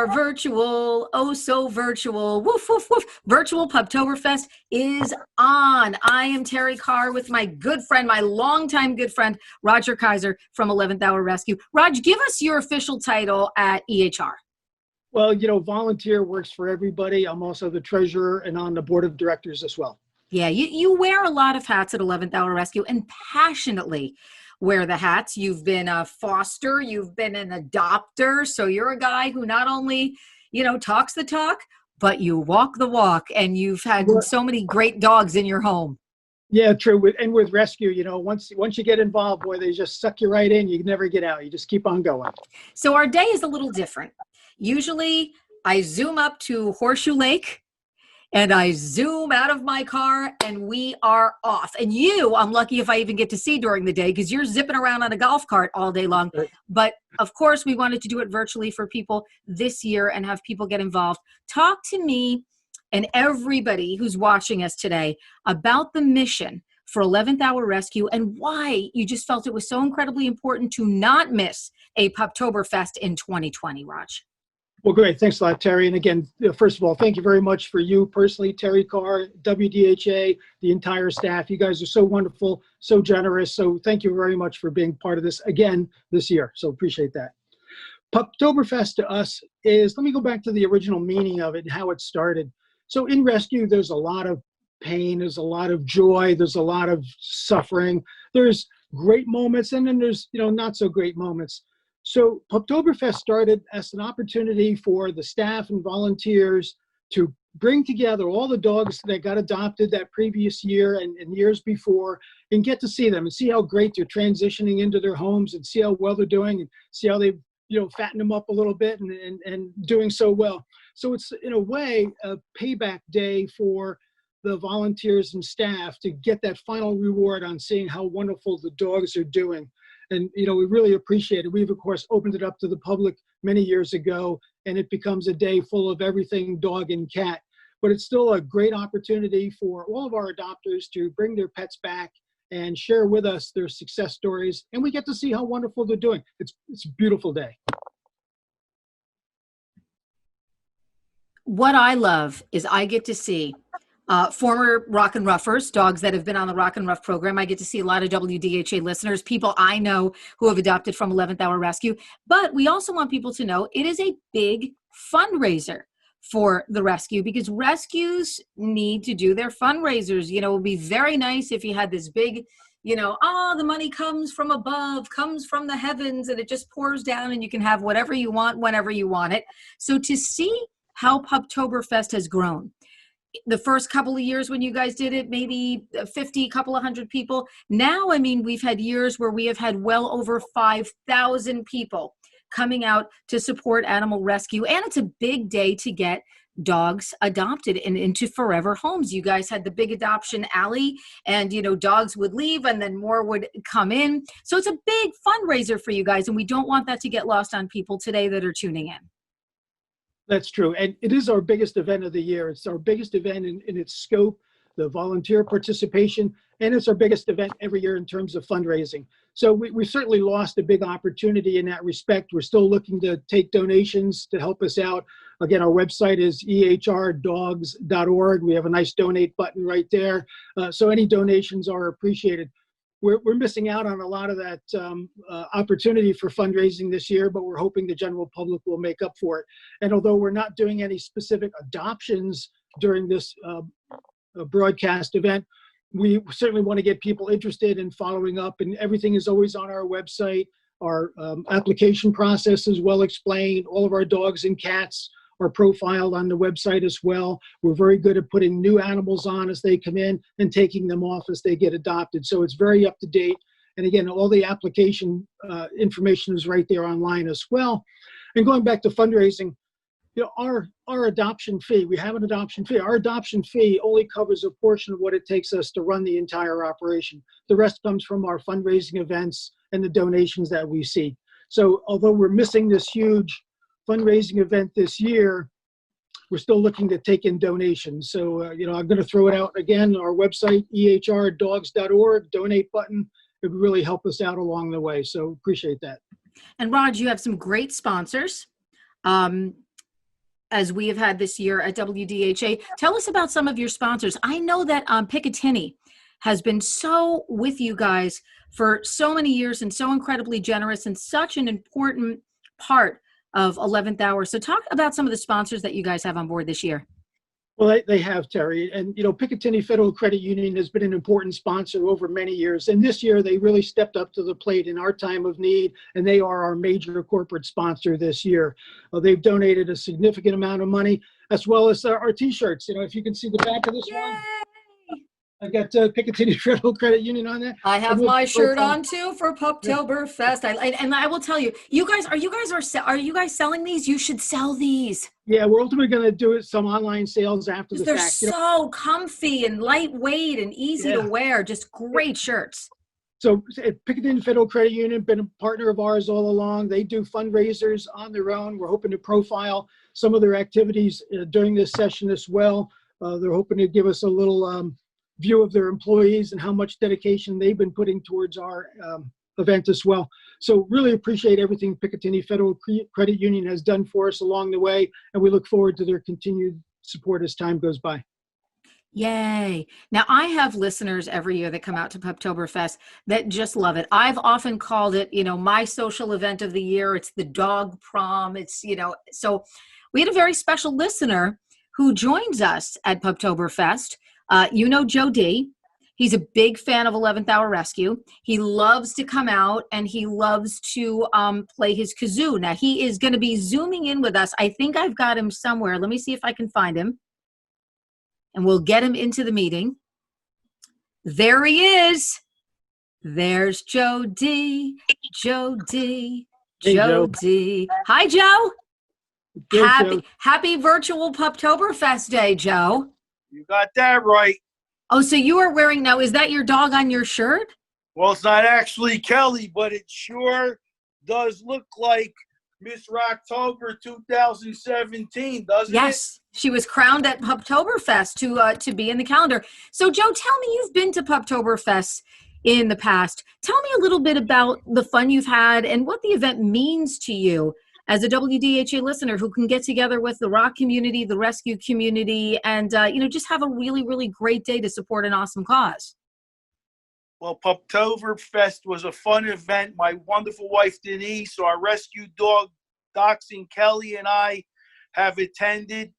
are virtual, oh so virtual, woof, woof, woof. Virtual Puptoberfest is on. I am Terry Carr with my good friend, my longtime good friend, Roger Kaiser from 11th Hour Rescue. Raj, give us your official title at EHR. Well, volunteer works for everybody. I'm also the treasurer and on the board of directors as well. Yeah, you wear a lot of hats at 11th Hour Rescue and passionately wear the hats. You've been a foster, you've been an adopter. So you're a guy who not only, talks the talk, but you walk the walk, and you've had so many great dogs in your home. Yeah, true. With rescue, once you get involved, boy, they just suck you right in. You can never get out. You just keep on going. So our day is a little different. Usually I zoom up to Horseshoe Lake and I zoom out of my car and we are off. And I'm lucky if I even get to see during the day because you're zipping around on a golf cart all day long. Right. But of course, we wanted to do it virtually for people this year and have people get involved. Talk to me and everybody who's watching us today about the mission for 11th Hour Rescue and why you just felt it was so incredibly important to not miss a Puptoberfest in 2020, Raj. Well, great. Thanks a lot, Terry. And again, first of all, thank you very much for you personally, Terry Carr, WDHA, the entire staff. You guys are so wonderful, so generous. So thank you very much for being part of this again this year. So appreciate that. Puptoberfest to us is, let me go back to the original meaning of it and how it started. So in rescue, there's a lot of pain, there's a lot of joy, there's a lot of suffering. There's great moments and then there's, not so great moments. So Puptoberfest started as an opportunity for the staff and volunteers to bring together all the dogs that got adopted that previous year and years before and get to see them and see how great they're transitioning into their homes and see how well they're doing and see how they fatten them up a little bit and doing so well. So it's in a way a payback day for the volunteers and staff to get that final reward on seeing how wonderful the dogs are doing. And, we really appreciate it. We've, of course, opened it up to the public many years ago, and it becomes a day full of everything dog and cat. But it's still a great opportunity for all of our adopters to bring their pets back and share with us their success stories. And we get to see how wonderful they're doing. It's a beautiful day. What I love is I get to see former Rock and Ruffers, dogs that have been on the Rock and Ruff program. I get to see a lot of WDHA listeners, people I know who have adopted from 11th Hour Rescue. But we also want people to know it is a big fundraiser for the rescue because rescues need to do their fundraisers. It would be very nice if you had this big, the money comes from above, comes from the heavens, and it just pours down and you can have whatever you want, whenever you want it. So to see how Puptoberfest has grown, the first couple of years when you guys did it, maybe 50, couple of hundred people. Now, we've had years where we have had well over 5,000 people coming out to support animal rescue. And it's a big day to get dogs adopted and into forever homes. You guys had the big adoption alley and, dogs would leave and then more would come in. So it's a big fundraiser for you guys. And we don't want that to get lost on people today that are tuning in. That's true. And it is our biggest event of the year. It's our biggest event in its scope, the volunteer participation, and it's our biggest event every year in terms of fundraising. So we certainly lost a big opportunity in that respect. We're still looking to take donations to help us out. Again, our website is ehrdogs.org. We have a nice donate button right there. So any donations are appreciated. We're missing out on a lot of that opportunity for fundraising this year, but we're hoping the general public will make up for it. And although we're not doing any specific adoptions during this broadcast event, we certainly want to get people interested in following up, and everything is always on our website. Our application process is well explained. All of our dogs and cats are profiled on the website as well. We're very good at putting new animals on as they come in and taking them off as they get adopted. So it's very up to date. And again, all the application information is right there online as well. And going back to fundraising, our adoption fee, we have an adoption fee. Our adoption fee only covers a portion of what it takes us to run the entire operation. The rest comes from our fundraising events and the donations that we seek. So although we're missing this huge fundraising event this year, we're still looking to take in donations. So, I'm going to throw it out again, our website, ehrdogs.org, donate button. It would really help us out along the way. So appreciate that. And Raj, you have some great sponsors. as we have had this year at WDHA. Tell us about some of your sponsors. I know that Picatinny has been so with you guys for so many years and so incredibly generous and such an important part of 11th Hour. So talk about some of the sponsors that you guys have on board this year. Well, they have, Terry. And, Picatinny Federal Credit Union has been an important sponsor over many years. And this year, they really stepped up to the plate in our time of need, and they are our major corporate sponsor this year. They've donated a significant amount of money, as well as our T-shirts. If you can see the back of this one, I got Picatinny Federal Credit Union on there. I have my shirt on too for Puptoberfest. And I will tell you, are you guys selling these? You should sell these. Yeah, we're ultimately going to do some online sales after the They're fact. so comfy and lightweight and easy to wear. Just great shirts. So Picatinny Federal Credit Union, been a partner of ours all along. They do fundraisers on their own. We're hoping to profile some of their activities during this session as well. They're hoping to give us a little view of their employees and how much dedication they've been putting towards our event as well. So really appreciate everything Picatinny Federal Credit Union has done for us along the way, and we look forward to their continued support as time goes by. Yay. Now, I have listeners every year that come out to Puptoberfest that just love it. I've often called it, my social event of the year. It's the dog prom. It's, so we had a very special listener who joins us at Puptoberfest. Joe D. He's a big fan of 11th Hour Rescue. He loves to come out and he loves to play his kazoo. Now, he is going to be Zooming in with us. I think I've got him somewhere. Let me see if I can find him. And we'll get him into the meeting. There he is. There's Joe D. Joe D. Hey, Joe Joe. D. Hi, Joe. Good, Happy virtual Puptoberfest Day, Joe. You got that right. Oh, so you are wearing, now, is that your dog on your shirt? Well, it's not actually Kelly, but it sure does look like Miss Rocktober 2017, doesn't it? Yes, she was crowned at Puptoberfest to be in the calendar. So, Joe, tell me, you've been to Puptoberfest in the past. Tell me a little bit about the fun you've had and what the event means to you as a WDHA listener who can get together with the rock community, the rescue community, and just have a really, really great day to support an awesome cause. Well, Puptoberfest was a fun event. My wonderful wife, Denise, our rescue dog, Dachshund Kelly, and I have attended.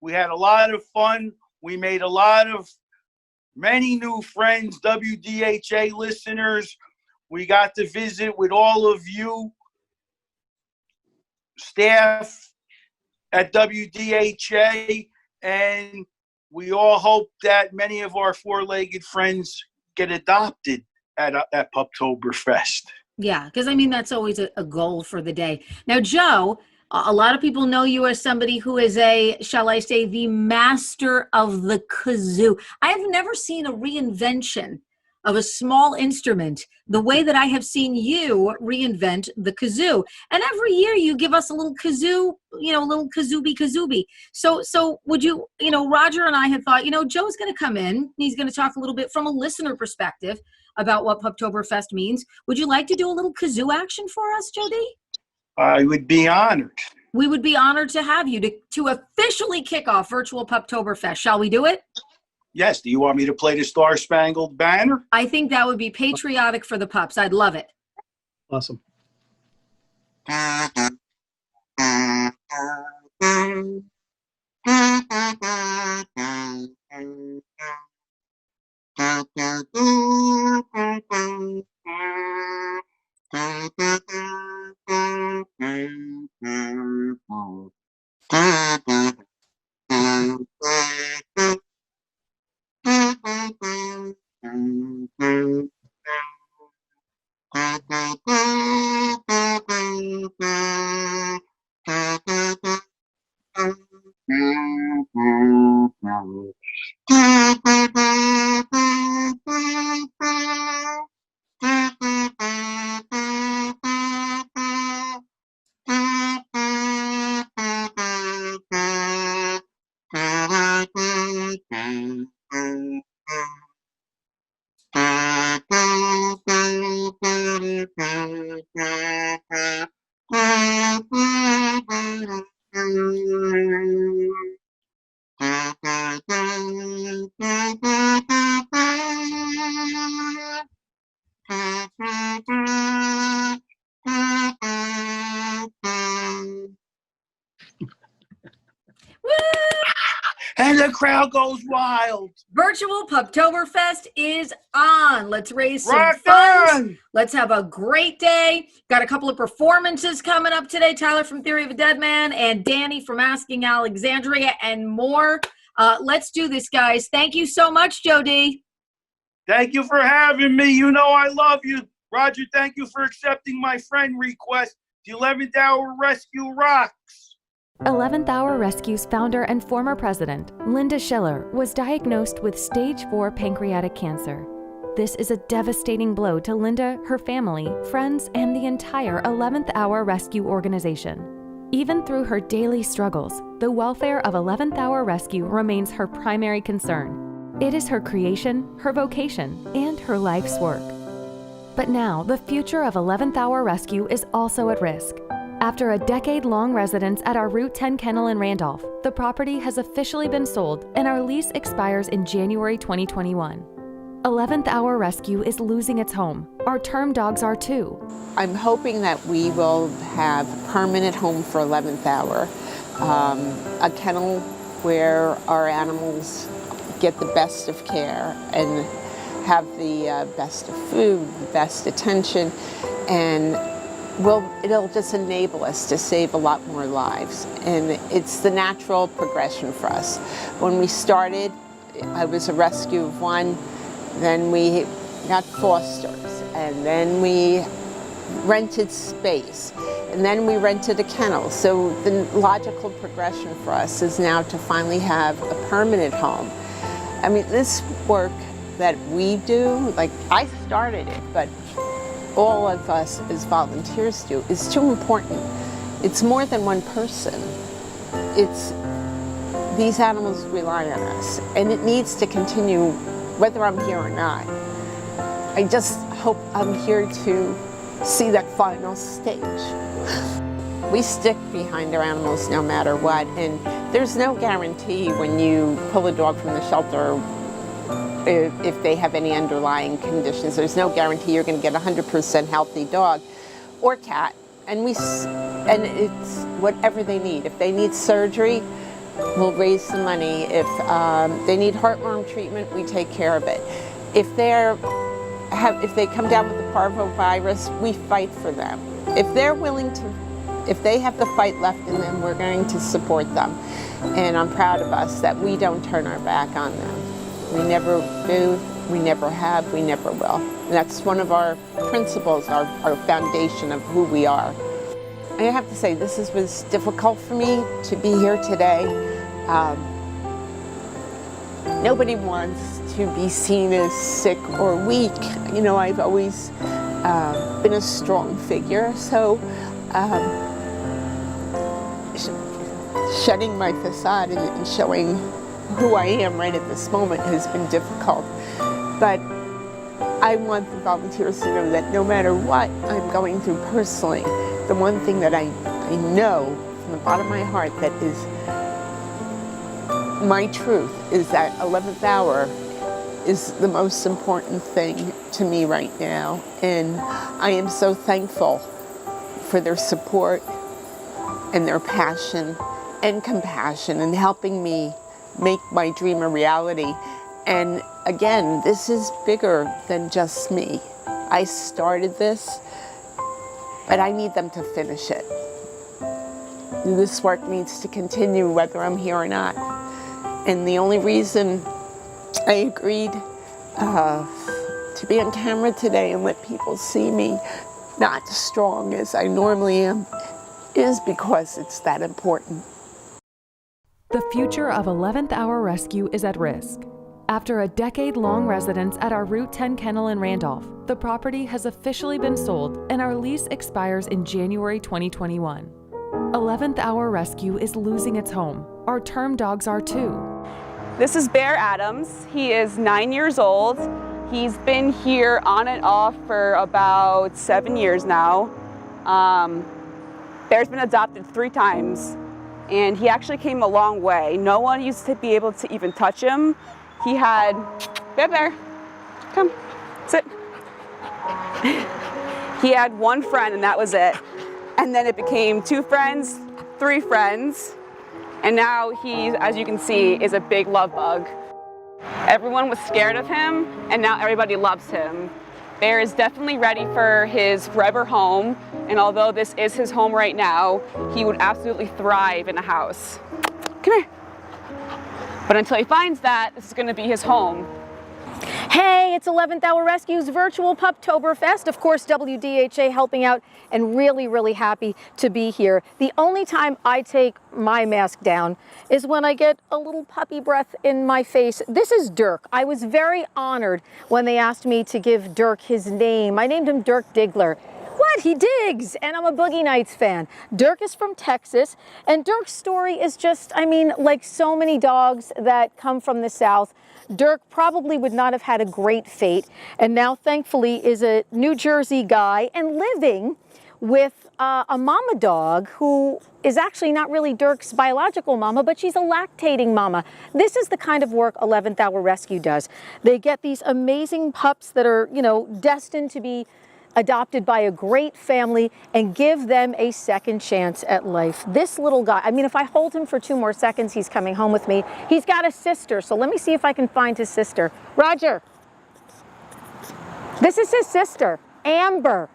We had a lot of fun. We made many new friends, WDHA listeners. We got to visit with all of you, staff at WDHA, and we all hope that many of our four-legged friends get adopted at Puptoberfest. Yeah, because that's always a goal for the day. Now, Joe, a lot of people know you as somebody who is shall I say, the master of the kazoo. I have never seen a reinvention of a small instrument the way that I have seen you reinvent the kazoo. And every year you give us a little kazoo, a little kazooby. So would you, Roger and I had thought, Joe's going to come in. He's going to talk a little bit from a listener perspective about what Puptoberfest means. Would you like to do a little kazoo action for us, Jody? I would be honored. We would be honored to have you to officially kick off virtual Puptoberfest. Shall we do it? Yes. Do you want me to play the Star Spangled Banner? I think that would be patriotic for the pups. I'd love it. Awesome. And the crowd goes wild. Virtual Puptoberfest is on. Let's raise some Rock funds. on! Let's have a great day. Got a couple of performances coming up today. Tyler from Theory of a Dead Man and Danny from Asking Alexandria and more. Let's do this, guys. Thank you so much, Jody. Thank you for having me. You know I love you. Roger, thank you for accepting my friend request. The 11th Hour Rescue rocks. 11th Hour Rescue's founder and former president, Linda Schiller, was diagnosed with stage 4 pancreatic cancer. This is a devastating blow to Linda, her family, friends, and the entire 11th Hour Rescue organization. Even through her daily struggles, the welfare of 11th Hour Rescue remains her primary concern. It is her creation, her vocation, and her life's work. But now, the future of 11th Hour Rescue is also at risk. After a decade-long residence at our Route 10 kennel in Randolph, the property has officially been sold and our lease expires in January 2021. 11th Hour Rescue is losing its home. Our term dogs are too. I'm hoping that we will have a permanent home for 11th Hour, a kennel where our animals get the best of care and have the best of food, the best attention, and it'll just enable us to save a lot more lives. And it's the natural progression for us. When we started, I was a rescue of one, then we got fosters, and then we rented space, and then we rented a kennel. So the logical progression for us is now to finally have a permanent home. I mean, this work that we do, like I started it, but all of us as volunteers do, is too important. It's more than one person. These animals rely on us, and it needs to continue whether I'm here or not. I just hope I'm here to see that final stage. We stick behind our animals no matter what, and there's no guarantee when you pull a dog from the shelter if they have any underlying conditions. There's no guarantee you're going to get a 100% healthy dog or cat. And it's whatever they need. If they need surgery, we'll raise the money. If they need heartworm treatment, we take care of it. If they come down with the parvovirus, we fight for them. If they have the fight left in them, we're going to support them. And I'm proud of us that we don't turn our back on them. We never do, we never have, we never will. And that's one of our principles, our foundation of who we are. I have to say, this was difficult for me to be here today. Nobody wants to be seen as sick or weak. You know, I've always been a strong figure, so shedding my facade and showing who I am right at this moment has been difficult. But I want the volunteers to know that no matter what I'm going through personally, the one thing that I know from the bottom of my heart that is my truth is that 11th Hour is the most important thing to me right now. And I am so thankful for their support and their passion and compassion in helping me make my dream a reality. And again, this is bigger than just me. I started this, but I need them to finish it. This work needs to continue whether I'm here or not. And the only reason I agreed to be on camera today and let people see me not strong as I normally am is because it's that important. The future of 11th Hour Rescue is at risk. After a decade-long residence at our Route 10 kennel in Randolph, the property has officially been sold and our lease expires in January 2021. 11th Hour Rescue is losing its home. Our term dogs are too. This is Bear Adams. He is 9 years old. He's been here on and off for about 7 years now. Bear's been adopted 3 times. and he actually came a long way. No one used to be able to even touch him. He had, Bear Bear, come, sit. He had one friend and that was it. And then it became 2 friends, 3 friends, and now he, as you can see, is a big love bug. Everyone was scared of him, and now everybody loves him. Bear is definitely ready for his forever home, and although this is his home right now, he would absolutely thrive in a house. Come here. But until he finds that, this is going to be his home. Hey, it's 11th Hour Rescue's virtual Puptoberfest. Of course, WDHA helping out, and really, really happy to be here. The only time I take my mask down is when I get a little puppy breath in my face. This is Dirk. I was very honored when they asked me to give Dirk his name. I named him Dirk Diggler. What? He digs! And I'm a Boogie Nights fan. Dirk is from Texas, and Dirk's story is just, I mean, like so many dogs that come from the South, Dirk probably would not have had a great fate, and now thankfully is a New Jersey guy and living with a mama dog who is actually not really Dirk's biological mama, but she's a lactating mama. This is the kind of work 11th Hour Rescue does. They get these amazing pups that are, you know, destined to be adopted by a great family and give them a second chance at life. This little guy, I mean, if I hold him for 2 more seconds, he's coming home with me. He's got a sister, so let me see if I can find his sister. Roger. This is his sister, Amber.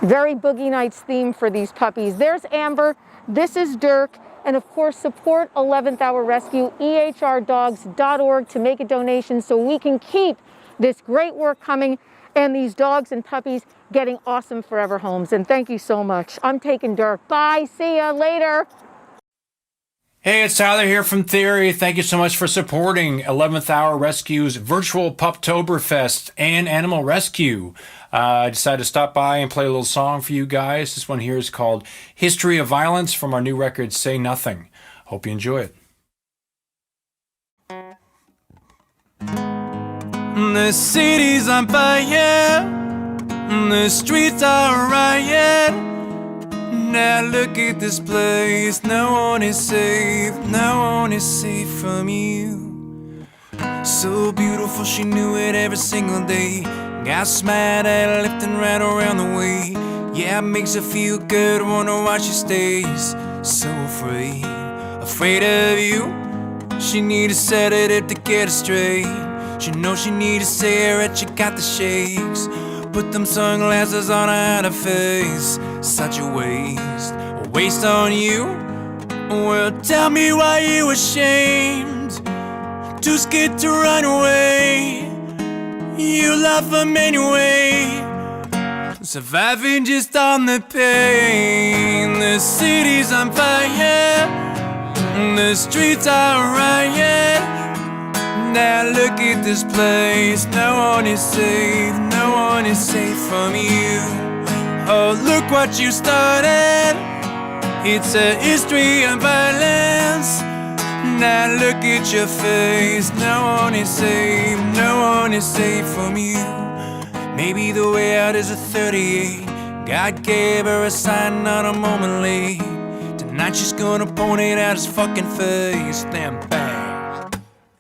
Very Boogie Nights theme for these puppies. There's Amber, this is Dirk, and of course support 11th Hour Rescue, ehrdogs.org to make a donation so we can keep this great work coming and these dogs and puppies getting awesome forever homes. And thank you so much. I'm taking Dirk. Bye, see ya later. Hey, it's Tyler here from Theory. Thank you so much for supporting 11th Hour Rescue's virtual Puptoberfest and Animal Rescue. I decided to stop by and play a little song for you guys. This one here is called History of Violence from our new record, Say Nothing. Hope you enjoy it. The city's on fire, the streets are a riot. Now look at this place, no one is safe, no one is safe from you. So beautiful, she knew it every single day. Got smiled at left and right around the way. Yeah, it makes her feel good, wonder why she stays so afraid. Afraid of you, she need a sedative to get her straight. She knows she need a cigarette, she got the shakes. Put them sunglasses on her face. Such a waste on you. Well, tell me why you ashamed, too scared to run away. You love them anyway, surviving just on the pain. The city's on fire, the streets are a riot. Now look at this place, no one is safe, no one is safe from you. Oh, look what you started, it's a history of violence. Now look at your face, no one is safe, no one is safe from you. Maybe the way out is a 38, God gave her a sign, not a moment late. Tonight she's gonna point it out his fucking face, then bang,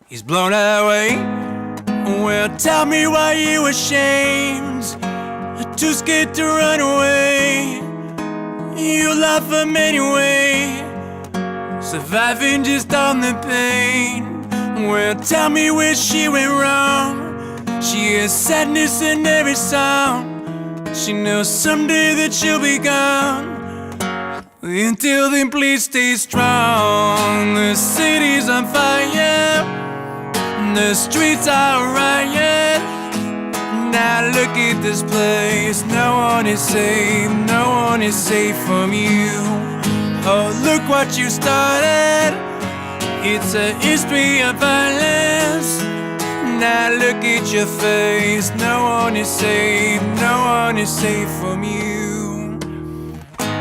he's blown away. Well, tell me why you ashamed, too scared to run away. You love him anyway, surviving just on the pain. Well, tell me where she went wrong. She has sadness in every song. She knows someday that she'll be gone. Until then, please stay strong. The city's on fire, the streets are a riot. Now look at this place, no one is safe, no one is safe from you. Oh, look what you started, it's a history of violence. Now look at your face, no one is safe, no one is safe from you.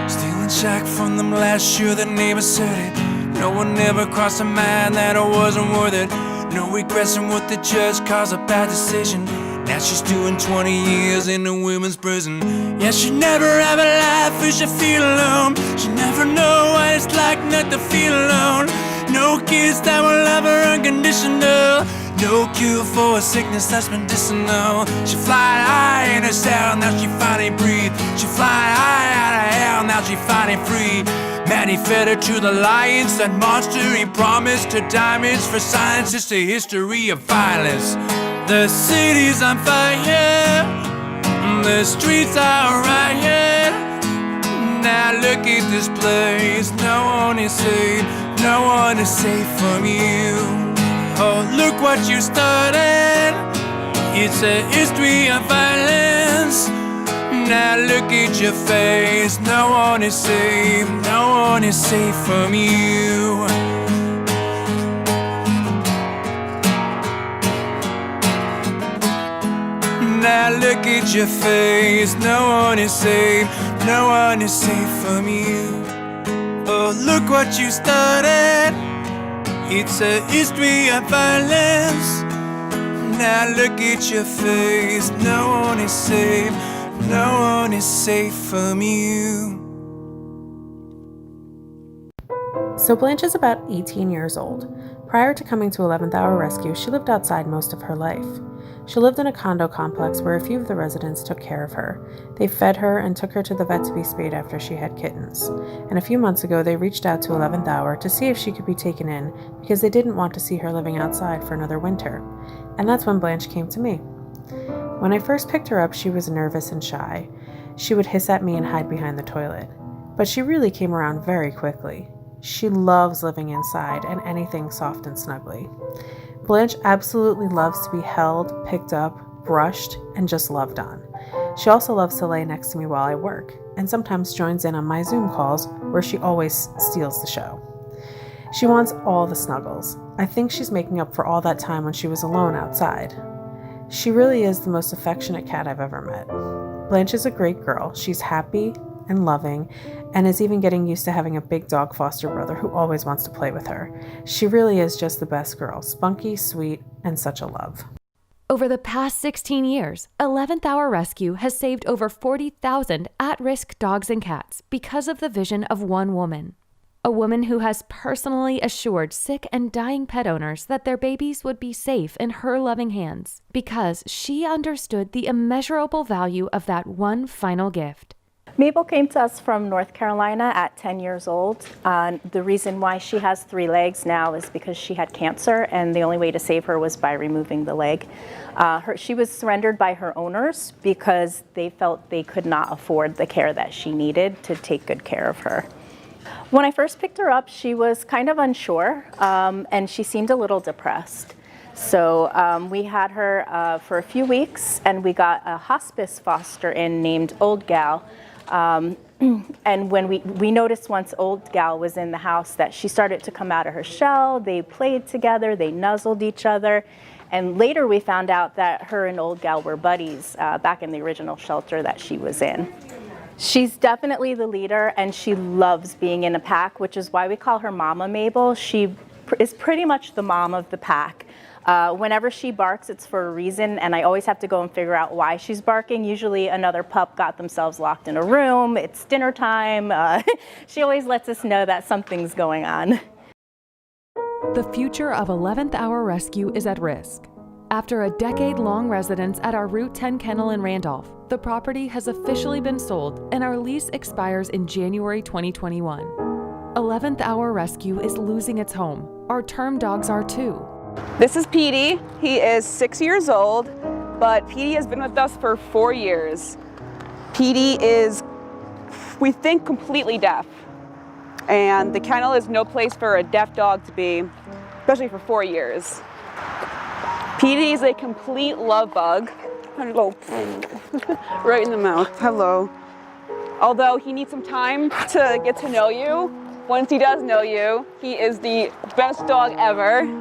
Still in shock from them last year, the neighbors said it. No one ever crossed her mind that I wasn't worth it. No regrets in what the judge calls a bad decision. Now she's doing 20 years in a women's prison. Yeah, she never have a life where she feel alone. She never know what it's like not to feel alone. No kids that will love her unconditional. No cure for a sickness that's medicinal. She fly high in her cell, now she finally breathe. She fly high out of hell, now she finally free. Man, he fed her to the lions, that monster he promised her diamonds for science. It's a history of violence. The city's on fire, the streets are riot. Now look at this place, no one is safe, no one is safe from you. Oh, look what you started. It's a history of violence. Now look at your face. No one is safe. No one is safe from you. Now look at your face. No one is safe. No one is safe from you. Oh, look what you started. It's a history of violence. Now look at your face. No one is safe. No one is safe from you. So Blanche is about 18 years old. Prior to coming to 11th Hour Rescue, she lived outside most of her life. She lived in a condo complex where a few of the residents took care of her. They fed her and took her to the vet to be spayed after she had kittens. And a few months ago, they reached out to 11th Hour to see if she could be taken in because they didn't want to see her living outside for another winter. And that's when Blanche came to me. When I first picked her up, she was nervous and shy. She would hiss at me and hide behind the toilet. But she really came around very quickly. She loves living inside and anything soft and snuggly. Blanche absolutely loves to be held, picked up, brushed, and just loved on. She also loves to lay next to me while I work, and sometimes joins in on my Zoom calls where she always steals the show. She wants all the snuggles. I think she's making up for all that time when she was alone outside. She really is the most affectionate cat I've ever met. Blanche is a great girl. She's happy and loving, and is even getting used to having a big dog foster brother who always wants to play with her. She really is just the best girl, spunky, sweet, and such a love. Over the past 16 years, 11th Hour Rescue has saved over 40,000 at-risk dogs and cats because of the vision of one woman. A woman who has personally assured sick and dying pet owners that their babies would be safe in her loving hands because she understood the immeasurable value of that one final gift. Mabel came to us from North Carolina at 10 years old. The reason why she has 3 legs now is because she had cancer, and the only way to save her was by removing the leg. She was surrendered by her owners because they felt they could not afford the care that she needed to take good care of her. When I first picked her up, she was kind of unsure, and she seemed a little depressed. So we had her for a few weeks, and we got a hospice foster in named Old Gal. And when we noticed once Old Gal was in the house that she started to come out of her shell. They played together, they nuzzled each other, and later we found out that her and Old Gal were buddies back in the original shelter that she was in. She's definitely the leader, and she loves being in a pack, which is why we call her Mama Mabel. She is pretty much the mom of the pack. Whenever she barks, it's for a reason, and I always have to go and figure out why she's barking. Usually another pup got themselves locked in a room, it's dinner time. She always lets us know that something's going on. The future of 11th Hour Rescue is at risk. After a decade-long residence at our Route 10 kennel in Randolph, the property has officially been sold and our lease expires in January 2021. 11th Hour Rescue is losing its home. Our term dogs are too. This is Petey. He is 6 years old, but Petey has been with us for 4 years. Petey is, we think, completely deaf. And the kennel is no place for a deaf dog to be, especially for 4 years. Petey is a complete love bug. Hello. Right in the mouth. Hello. Although he needs some time to get to know you, once he does know you, he is the best dog ever.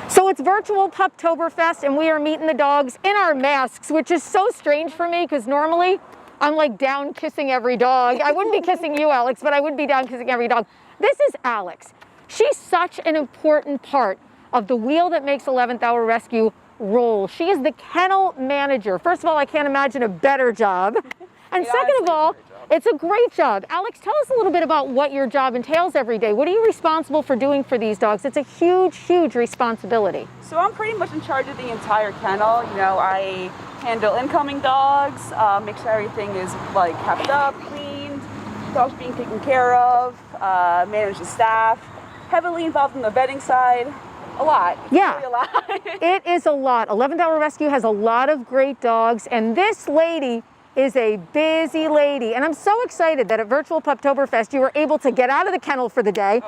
So it's virtual Puptoberfest, and we are meeting the dogs in our masks, which is so strange for me because normally I'm like down kissing every dog. I wouldn't be kissing you, Alex, but I would be down kissing every dog. This is Alex. She's such an important part of the wheel that makes 11th Hour Rescue role. She is the kennel manager. First of all, I can't imagine a better job. And second of all, it's a great job. Alex, tell us a little bit about what your job entails every day. What are you responsible for doing for these dogs? It's a huge, huge responsibility. So I'm pretty much in charge of the entire kennel. You know, I handle incoming dogs, make sure everything is like kept up, cleaned, dogs being taken care of, manage the staff, heavily involved in the vetting side. A lot. Yeah, really a lot. It is a lot. 11th Hour Rescue has a lot of great dogs, and this lady is a busy lady. And I'm so excited that at Virtual Puptoberfest you were able to get out of the kennel for the day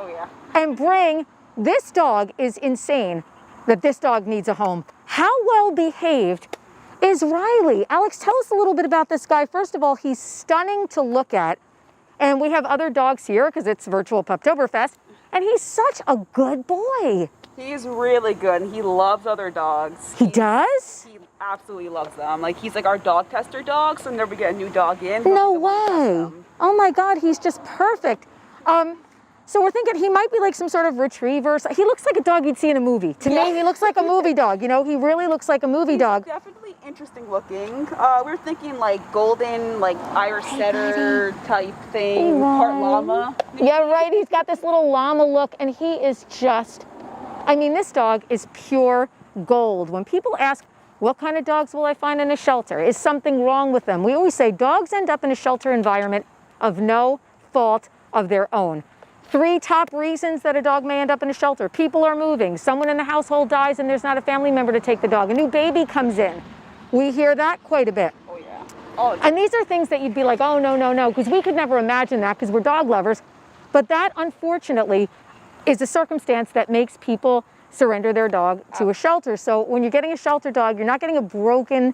and bring this dog. Is insane that this dog needs a home. How well behaved is Riley? Alex, tell us a little bit about this guy. First of all, he's stunning to look at. And we have other dogs here because it's Virtual Puptoberfest. And he's such a good boy. He's really good, and he loves other dogs. He does? He absolutely loves them. Like, he's like our dog tester dog, so whenever we get a new dog in, no way. Oh my God, he's just perfect. So we're thinking he might be like some sort of retriever. He looks like a dog you'd see in a movie. To me, he looks like a movie dog. You know, he really looks like a movie dog. Definitely interesting looking. We're thinking like golden, like Irish setter type thing, part llama. Yeah, right. He's got this little llama look, and he is just, I mean, this dog is pure gold. When people ask, what kind of dogs will I find in a shelter? Is something wrong with them? We always say dogs end up in a shelter environment of no fault of their own. 3 top reasons that a dog may end up in a shelter. People are moving, someone in the household dies and there's not a family member to take the dog. A new baby comes in. We hear that quite a bit. Oh yeah. Oh, and these are things that you'd be like, oh no, no, no, because we could never imagine that because we're dog lovers. But that, unfortunately, is a circumstance that makes people surrender their dog to a shelter. So when you're getting a shelter dog, you're not getting a broken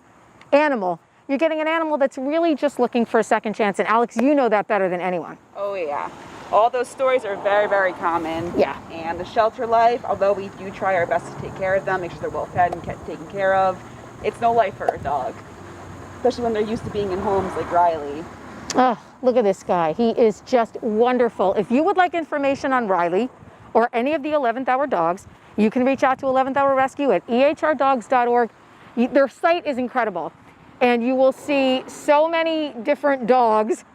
animal. You're getting an animal that's really just looking for a second chance. And Alex, you know that better than anyone. Oh yeah. All those stories are very, very common. Yeah. And the shelter life, although we do try our best to take care of them, make sure they're well fed and taken care of, it's no life for a dog. Especially when they're used to being in homes like Riley. Oh, look at this guy. He is just wonderful. If you would like information on Riley or any of the 11th Hour dogs, you can reach out to 11th Hour Rescue at ehrdogs.org. Their site is incredible. And you will see so many different dogs.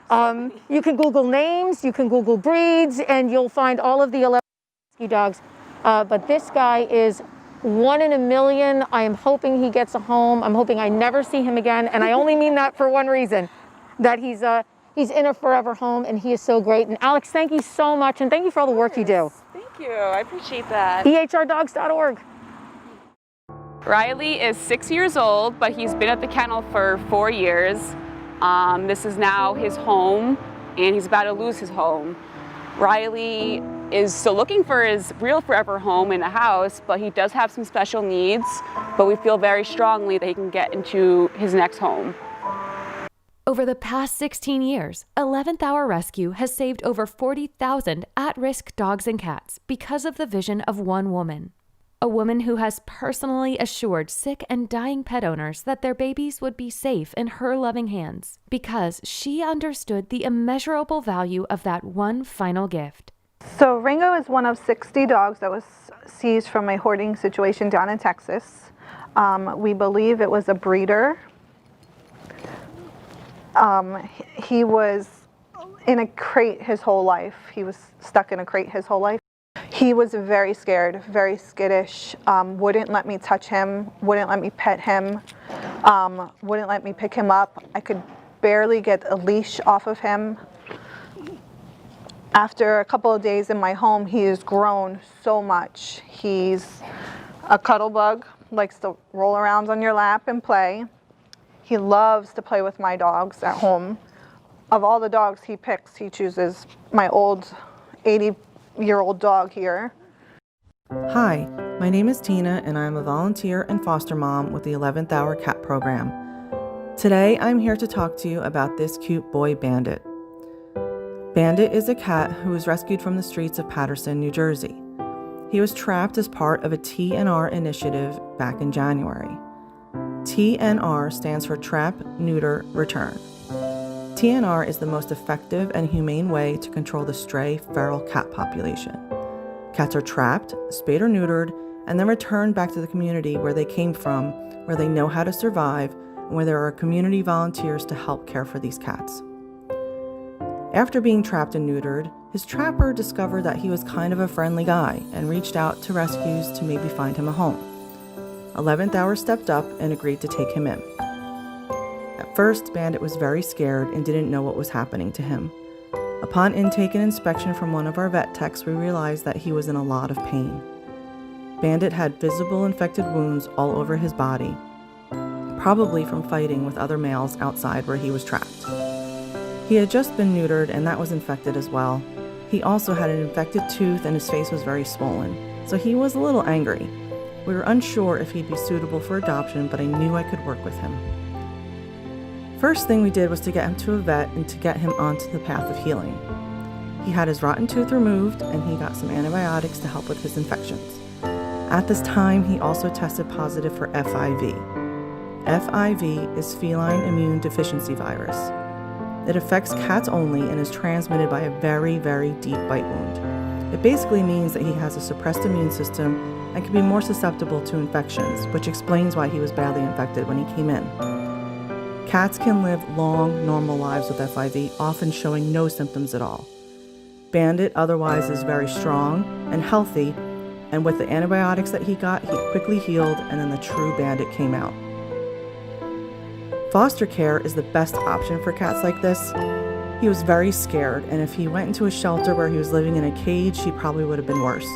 You can Google names, you can Google breeds, and you'll find all of the 11 rescue dogs. But this guy is 1 in a million. I am hoping he gets a home. I'm hoping I never see him again. And I only mean that for one reason, that he's in a forever home, and he is so great. And Alex, thank you so much, and thank you for all the work you do. Thank you, I appreciate that. ehrdogs.org. Riley is 6 years old, but he's been at the kennel for 4 years. This is now his home, and he's about to lose his home. Riley is still looking for his real forever home in a house, but he does have some special needs, but we feel very strongly that he can get into his next home. Over the past 16 years, 11th Hour Rescue has saved over 40,000 at-risk dogs and cats because of the vision of one woman. A woman who has personally assured sick and dying pet owners that their babies would be safe in her loving hands because she understood the immeasurable value of that one final gift. So Ringo is one of 60 dogs that was seized from a hoarding situation down in Texas. We believe it was a breeder. He was in a crate his whole life. He was stuck in a crate his whole life. He was very scared, very skittish, wouldn't let me touch him, wouldn't let me pet him, wouldn't let me pick him up. I could barely get a leash off of him. After a couple of days in my home, he has grown so much. He's a cuddle bug, likes to roll around on your lap and play. He loves to play with my dogs at home. Of all the dogs he picks, he chooses my old 80-year-old dog here. Hi, my name is Tina, and I'm a volunteer and foster mom with the 11th Hour Cat Program. Today, I'm here to talk to you about this cute boy, Bandit. Bandit is a cat who was rescued from the streets of Paterson, New Jersey. He was trapped as part of a TNR initiative back in January. TNR stands for Trap, Neuter, Return. TNR is the most effective and humane way to control the stray feral cat population. Cats are trapped, spayed or neutered, and then return back to the community where they came from, where they know how to survive, and where there are community volunteers to help care for these cats. After being trapped and neutered, his trapper discovered that he was kind of a friendly guy and reached out to rescues to maybe find him a home. 11th Hour stepped up and agreed to take him in. At first, Bandit was very scared and didn't know what was happening to him. Upon intake and inspection from one of our vet techs, we realized that he was in a lot of pain. Bandit had visible infected wounds all over his body, probably from fighting with other males outside where he was trapped. He had just been neutered and that was infected as well. He also had an infected tooth and his face was very swollen, so he was a little angry. We were unsure if he'd be suitable for adoption, but I knew I could work with him. First thing we did was to get him to a vet and to get him onto the path of healing. He had his rotten tooth removed and he got some antibiotics to help with his infections. At this time, he also tested positive for FIV. FIV is feline immune deficiency virus. It affects cats only and is transmitted by a very, very deep bite wound. It basically means that he has a suppressed immune system and can be more susceptible to infections, which explains why he was badly infected when he came in. Cats can live long, normal lives with FIV, often showing no symptoms at all. Bandit otherwise is very strong and healthy, and with the antibiotics that he got, he quickly healed, and then the true Bandit came out. Foster care is the best option for cats like this. He was very scared, and if he went into a shelter where he was living in a cage, he probably would have been worse.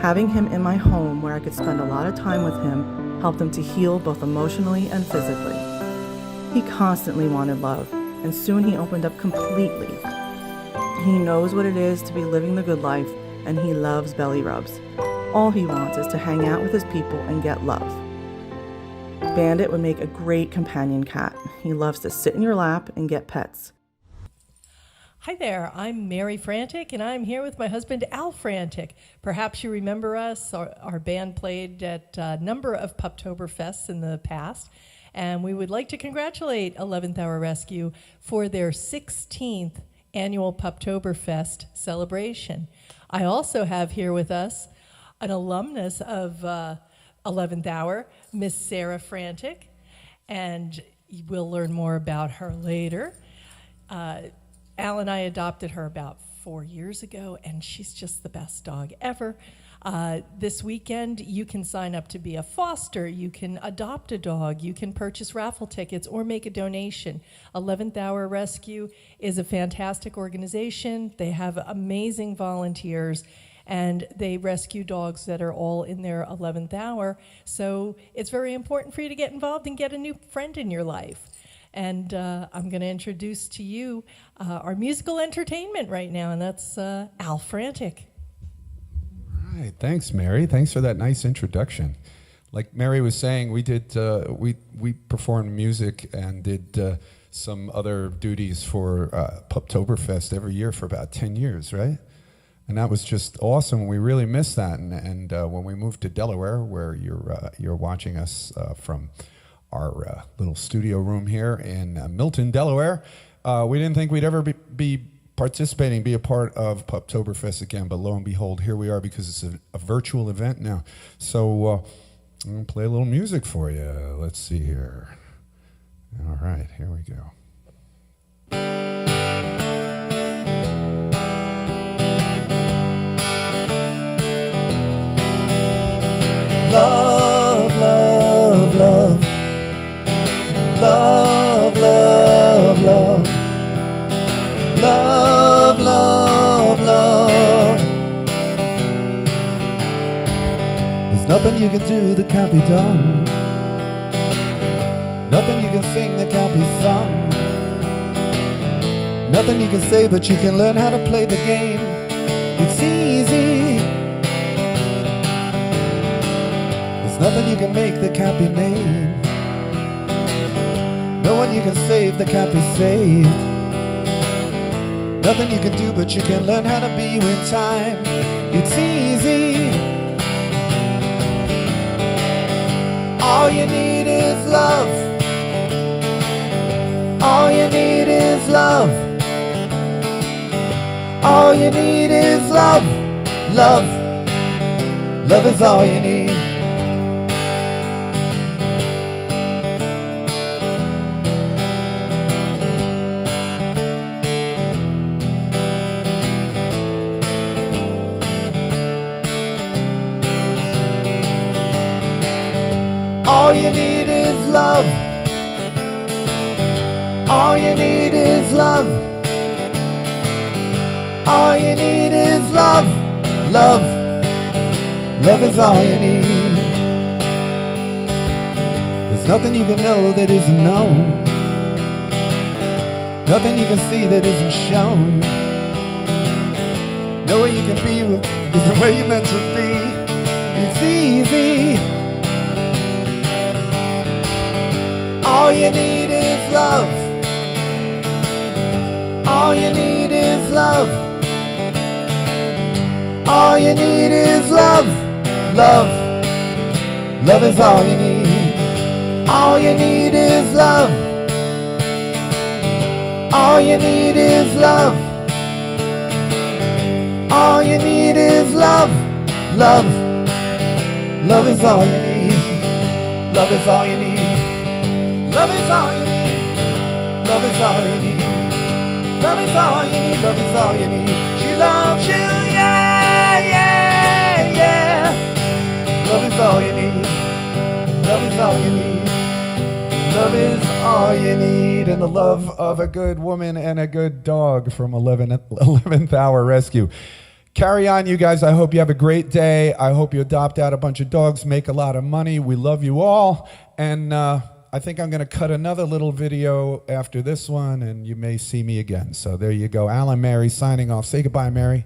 Having him in my home where I could spend a lot of time with him helped him to heal both emotionally and physically. He constantly wanted love, and soon he opened up completely. He knows what it is to be living the good life, and he loves belly rubs. All he wants is to hang out with his people and get love. Bandit would make a great companion cat. He loves to sit in your lap and get pets. Hi there, I'm Mary Frantic, and I'm here with my husband, Al Frantic. Perhaps you remember us. Our band played at a number of Puptoberfests in the past, and we would like to congratulate 11th Hour Rescue for their 16th annual Puptoberfest celebration. I also have here with us an alumnus of 11th Hour, Miss Sarah Frantic, and we'll learn more about her later. Al and I adopted her about 4 years ago, and she's just the best dog ever. This weekend, you can sign up to be a foster, you can adopt a dog, you can purchase raffle tickets or make a donation. 11th Hour Rescue is a fantastic organization. They have amazing volunteers, and they rescue dogs that are all in their 11th hour. So it's very important for you to get involved and get a new friend in your life. And I'm going to introduce to you our musical entertainment right now, and that's Al Frantic. All right, thanks, Mary. Thanks for that nice introduction. Like Mary was saying, we did we performed music and did some other duties for Puptoberfest every year for about 10 years, right? And that was just awesome. We really missed that. And when we moved to Delaware, where you're watching us from our little studio room here in Milton, Delaware, we didn't think we'd ever be participating, be a part of Puptoberfest again. But lo and behold, here we are, because it's a virtual event now. So I'm going to play a little music for you. Let's see here. All right, here we go. Love, love, love. Love, love, love. Love, love, love. There's nothing you can do that can't be done. Nothing you can sing that can't be sung. Nothing you can say, but you can learn how to play the game. It's easy. There's nothing you can make that can't be named. No one you can save that can't be saved. Nothing you can do, but you can learn how to be with time. It's easy. All you need is love. All you need is love. All you need is love. Love. Love is all you need. All you need is love. All you need is love. All you need is love. Love. Love is all you need. There's nothing you can know that isn't known. Nothing you can see that isn't shown. No way you can be is the way you're meant to be. It's easy. All you need is love. All you need is love. All you need is love. Love. Love is all you need. All you need is love. All you need is love. All you need is love. Love. Love is all you need. Love is all you need. Love is all you need. Love is all you need. Love is all you need. Love is all you need. She loves you, yeah, yeah, yeah. Love is all you need. Love is all you need. Love is all you need. And the love of a good woman and a good dog from 11th Hour Rescue. Carry on, you guys. I hope you have a great day. I hope you adopt out a bunch of dogs, make a lot of money. We love you all. And I think I'm going to cut another little video after this one, and you may see me again. So there you go. Alan, Mary, signing off. Say goodbye, Mary.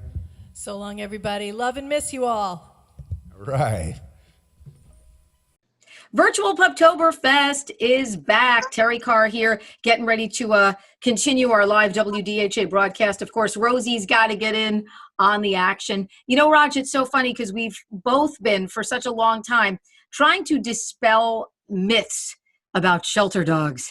So long, everybody. Love and miss you all. All right. Virtual Puptoberfest is back. Terry Carr here, getting ready to continue our live WDHA broadcast. Of course, Rosie's got to get in on the action. You know, Raj, it's so funny because we've both been, for such a long time, trying to dispel myths about shelter dogs.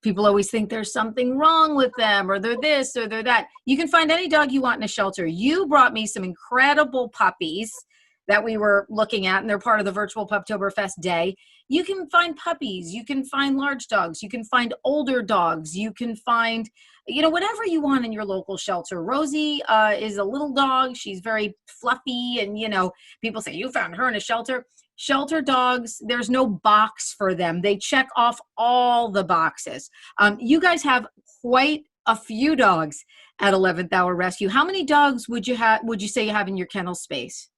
People always think there's something wrong with them, or they're this, or they're that. You can find any dog you want in a shelter. You brought me some incredible puppies that we were looking at, and they're part of the Virtual Puptoberfest Day. You can find puppies, you can find large dogs, you can find older dogs, you can find, you know, whatever you want in your local shelter. Rosie is a little dog. She's very fluffy, and, you know, people say, you found her in a shelter. Shelter dogs, there's no box for them. They check off all the boxes. You guys have quite a few dogs at 11th Hour Rescue. How many dogs would you say you have in your kennel space?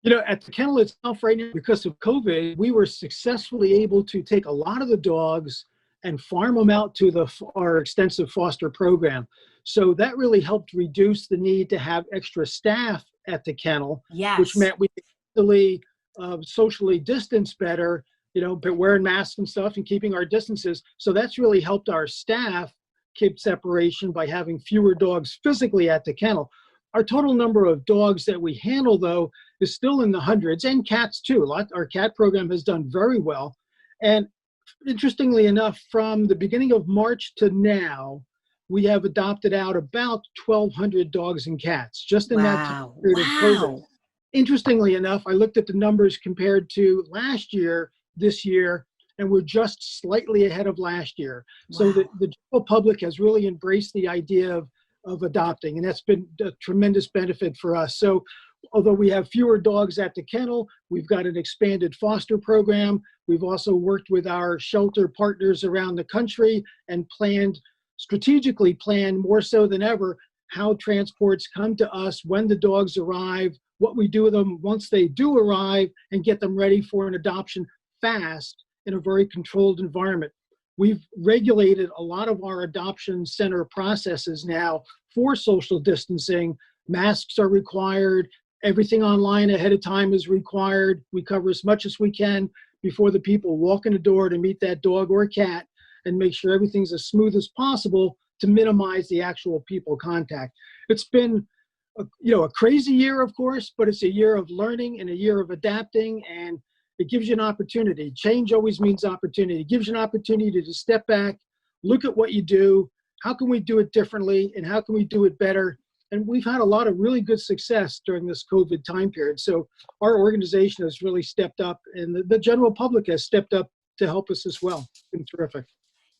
You know, at the kennel itself right now, because of COVID, we were successfully able to take a lot of the dogs and farm them out to our extensive foster program. So that really helped reduce the need to have extra staff at the kennel, yes, which meant we could easily socially distance better, you know, but wearing masks and stuff and keeping our distances. So that's really helped our staff keep separation by having fewer dogs physically at the kennel. Our total number of dogs that we handle, though, is still in the hundreds, and cats too. Our cat program has done very well. And interestingly enough, from the beginning of March to now, we have adopted out about 1,200 dogs and cats just in that time period of COVID. Interestingly enough, I looked at the numbers compared to last year, this year, and we're just slightly ahead of last year. So the general public has really embraced the idea of adopting, and that's been a tremendous benefit for us. So although we have fewer dogs at the kennel, we've got an expanded foster program. We've also worked with our shelter partners around the country and strategically planned more so than ever how transports come to us, when the dogs arrive, what we do with them once they do arrive, and get them ready for an adoption fast in a very controlled environment. We've regulated a lot of our adoption center processes now for social distancing. Masks are required. Everything online ahead of time is required. We cover as much as we can before the people walk in the door to meet that dog or cat, and make sure everything's as smooth as possible to minimize the actual people contact. It's been a crazy year, of course, but it's a year of learning and a year of adapting, and it gives you an opportunity. Change always means opportunity. It gives you an opportunity to step back, look at what you do, how can we do it differently, and how can we do it better? And we've had a lot of really good success during this COVID time period. So our organization has really stepped up, and the general public has stepped up to help us as well. It's been terrific.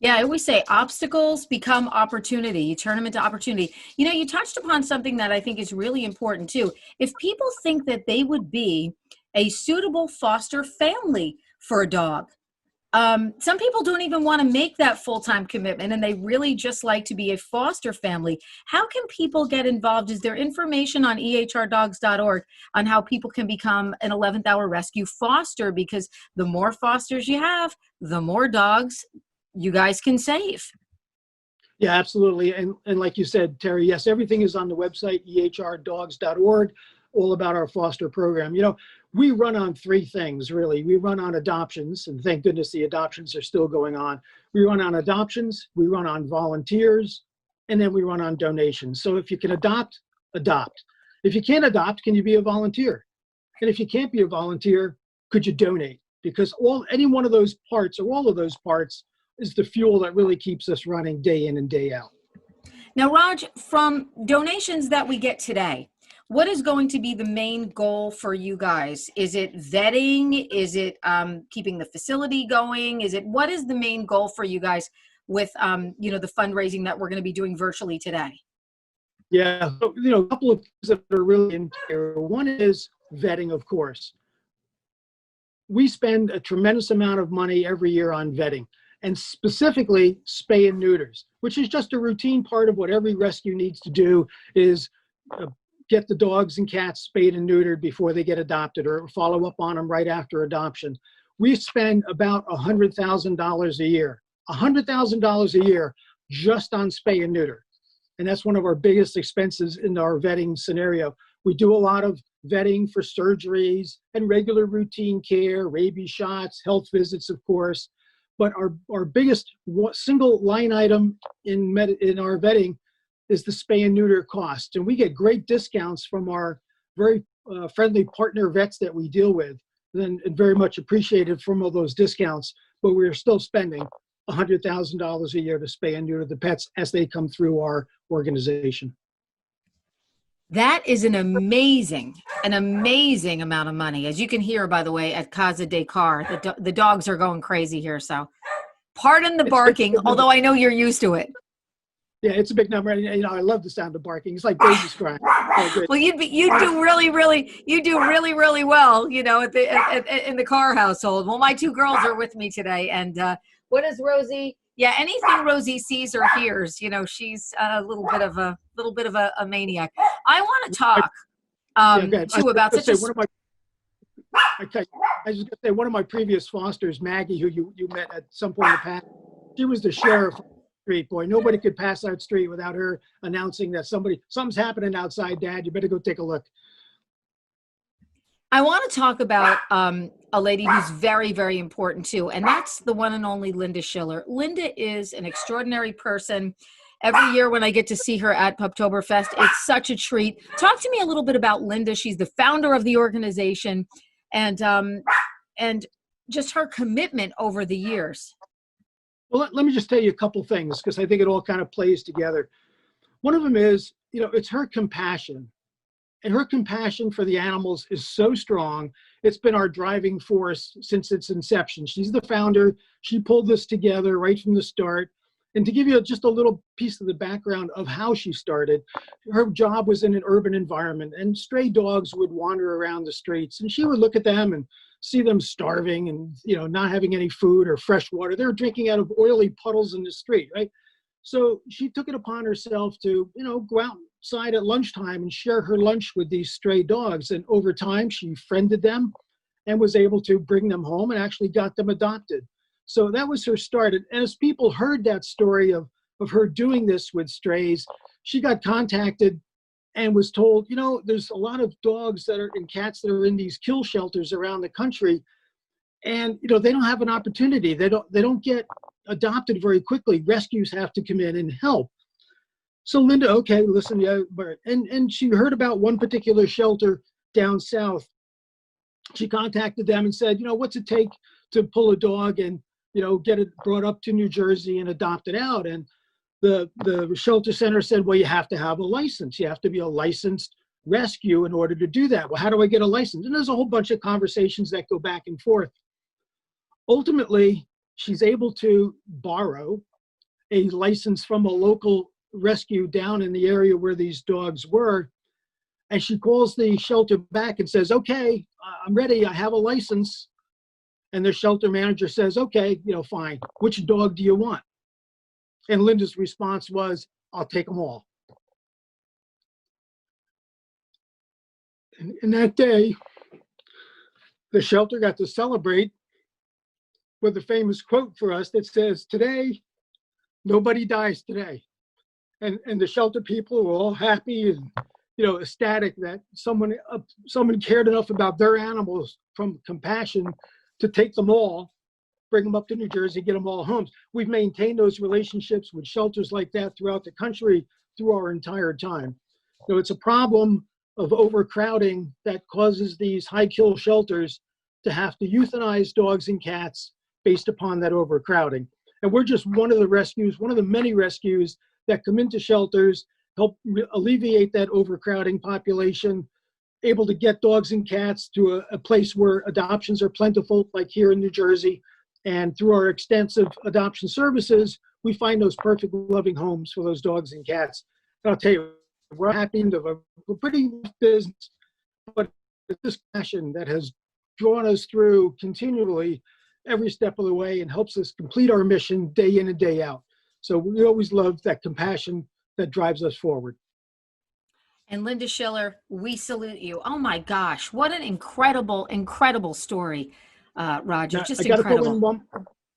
Yeah, I always say obstacles become opportunity. You turn them into opportunity. You know, you touched upon something that I think is really important too. If people think that they would be a suitable foster family for a dog. Some people don't even want to make that full-time commitment, and they really just like to be a foster family. How can people get involved? Is there information on ehrdogs.org on how people can become an 11th hour rescue foster? Because the more fosters you have, the more dogs you guys can save. Yeah, absolutely. And like you said, Terry, yes, everything is on the website, ehrdogs.org, all about our foster program. You know, we run on three things, really. We run on adoptions, and thank goodness the adoptions are still going on. We run on adoptions, we run on volunteers, and then we run on donations. So if you can adopt, adopt. If you can't adopt, can you be a volunteer? And if you can't be a volunteer, could you donate? Because any one of those parts or all of those parts is the fuel that really keeps us running day in and day out. Now, Raj, from donations that we get today, what is going to be the main goal for you guys? Is it vetting? Is it keeping the facility going? What is the main goal for you guys with the fundraising that we're going to be doing virtually today? Yeah, so, a couple of things that are really in here. One is vetting, of course. We spend a tremendous amount of money every year on vetting, and specifically spay and neuters, which is just a routine part of what every rescue needs to do, is get the dogs and cats spayed and neutered before they get adopted, or follow up on them right after adoption. We spend about $100,000 a year, $100,000 a year just on spay and neuter. And that's one of our biggest expenses in our vetting scenario. We do a lot of vetting for surgeries and regular routine care, rabies shots, health visits, of course. But our biggest single line item in our vetting is the spay and neuter cost. And we get great discounts from our very friendly partner vets that we deal with, and very much appreciated from all those discounts. But we're still spending $100,000 a year to spay and neuter the pets as they come through our organization. That is an amazing amount of money. As you can hear, by the way, at Casa de Car, the dogs are going crazy here. So pardon the barking, although I know you're used to it. Yeah, it's a big number. And, I love the sound of barking. It's like babies crying. Well, you do really well, in the Carr household. Well, my two girls are with me today, and what is Rosie? Yeah, anything Rosie sees or hears, she's a little bit of a maniac. I want to talk too about such a. I was just gonna say, one of my previous fosters, Maggie, who you met at some point in the past, she was the sheriff of the street. Boy, nobody could pass that street without her announcing that something's happening outside, Dad. You better go take a look. I want to talk about a lady who's very, very important too, and that's the one and only Linda Schiller. Linda is an extraordinary person. Every year when I get to see her at Puptoberfest, it's such a treat. Talk to me a little bit about Linda. She's the founder of the organization, and just her commitment over the years. Well, let me just tell you a couple things, because I think it all kind of plays together. One of them is, it's her compassion. And her compassion for the animals is so strong. It's been our driving force since its inception. She's the founder. She pulled this together right from the start. And to give you just a little piece of the background of how she started, her job was in an urban environment, and stray dogs would wander around the streets, and she would look at them and see them starving and, not having any food or fresh water. They were drinking out of oily puddles in the street, right? So she took it upon herself to, go outside at lunchtime and share her lunch with these stray dogs. And over time, she friended them and was able to bring them home and actually got them adopted. So that was her start. And as people heard that story of her doing this with strays, she got contacted and was told, there's a lot of dogs and cats that are in these kill shelters around the country. And, they don't have an opportunity. They don't get adopted very quickly. Rescues have to come in and help. So Linda, okay, listen, yeah, and she heard about one particular shelter down south. She contacted them and said, what's it take to pull a dog and, get it brought up to New Jersey and adopt it out? And the shelter center said, well, you have to have a license. You have to be a licensed rescue in order to do that. Well, how do I get a license? And there's a whole bunch of conversations that go back and forth. Ultimately, she's able to borrow a license from a local rescue down in the area where these dogs were. And she calls the shelter back and says, okay, I'm ready. I have a license. And the shelter manager says, okay, fine. Which dog do you want? And Linda's response was, I'll take them all. And that day, the shelter got to celebrate with a famous quote for us that says, today, nobody dies today. And the shelter people were all happy and, ecstatic that someone cared enough about their animals from compassion to take them all, bring them up to New Jersey, get them all homes. We've maintained those relationships with shelters like that throughout the country through our entire time. It's a problem of overcrowding that causes these high kill shelters to have to euthanize dogs and cats based upon that overcrowding. And we're just one of the many rescues that come into shelters, help alleviate that overcrowding population, able to get dogs and cats to a place where adoptions are plentiful, like here in New Jersey. And through our extensive adoption services, we find those perfect loving homes for those dogs and cats. And I'll tell you, we're happy to a pretty business, but it's this passion that has drawn us through continually every step of the way and helps us complete our mission day in and day out. So we always love that compassion that drives us forward. And Linda Schiller, we salute you. Oh my gosh, what an incredible, incredible story, Roger. Now, just I gotta incredible.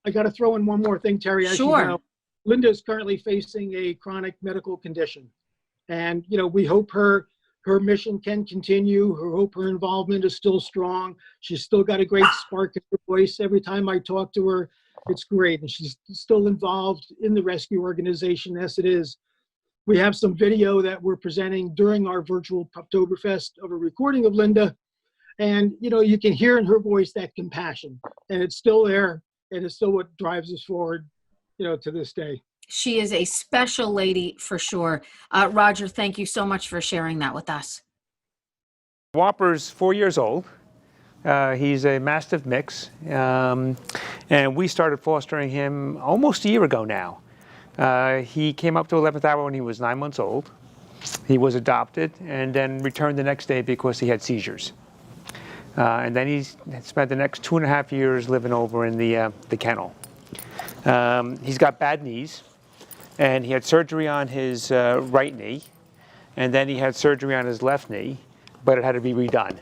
I got to throw in one more thing, Terry. As Sure. you know, Linda is currently facing a chronic medical condition. And, we hope her mission can continue. We hope her involvement is still strong. She's still got a great spark in her voice. Every time I talk to her, it's great. And she's still involved in the rescue organization as it is. We have some video that we're presenting during our virtual Puptoberfest of a recording of Linda. And, you can hear in her voice that compassion. And it's still there. And it's still what drives us forward, to this day. She is a special lady for sure. Roger, thank you so much for sharing that with us. Whopper's 4 years old. He's a Mastiff mix. And we started fostering him almost a year ago now. He came up to 11th hour when he was 9 months old. He was adopted and then returned the next day because he had seizures. And then he spent the next 2.5 years living over in the kennel. He's got bad knees, and he had surgery on his right knee, and then he had surgery on his left knee, but it had to be redone.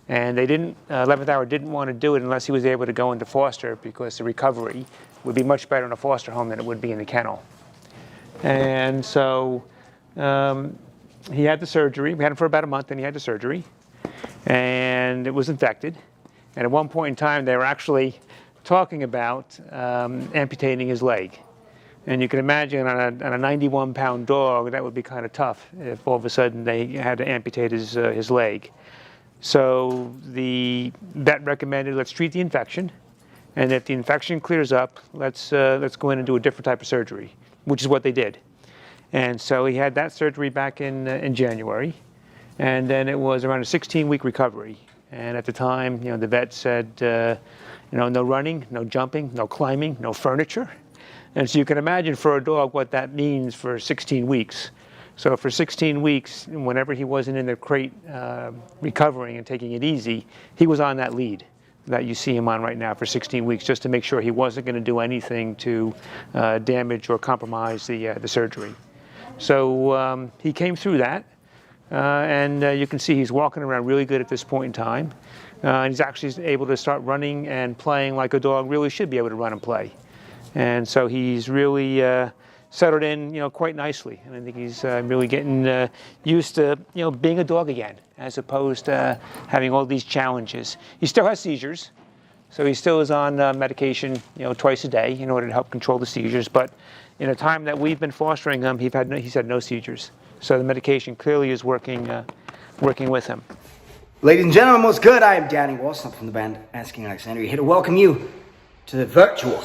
And they 11th hour didn't want to do it unless he was able to go into foster because the recovery would be much better in a foster home than it would be in the kennel. And so he had the surgery. We had him for about a month, and he had the surgery. And it was infected. And at one point in time, they were actually talking about amputating his leg. And you can imagine on a 91-pound dog, that would be kind of tough if all of a sudden they had to amputate his leg. So the vet recommended, let's treat the infection. And if the infection clears up, let's go in and do a different type of surgery, which is what they did. And so he had that surgery back in January. And then it was around a 16-week recovery. And at the time, the vet said, no running, no jumping, no climbing, no furniture. And so you can imagine for a dog what that means for 16 weeks. So for 16 weeks, whenever he wasn't in the crate recovering and taking it easy, he was on that lead that you see him on right now for 16 weeks, just to make sure he wasn't going to do anything to damage or compromise the surgery. So he came through that. And you can see he's walking around really good at this point in time. And he's actually able to start running and playing like a dog really should be able to run and play. And so he's really settled in, quite nicely. And I think he's really getting used to, being a dog again, as opposed to having all these challenges. He still has seizures, so he still is on medication, twice a day in order to help control the seizures. But in the time that we've been fostering him, he's had no seizures. So the medication clearly is working with him. Ladies and gentlemen, what's good? I am Danny Wilson from the band Asking Alexandria, here to welcome you to the virtual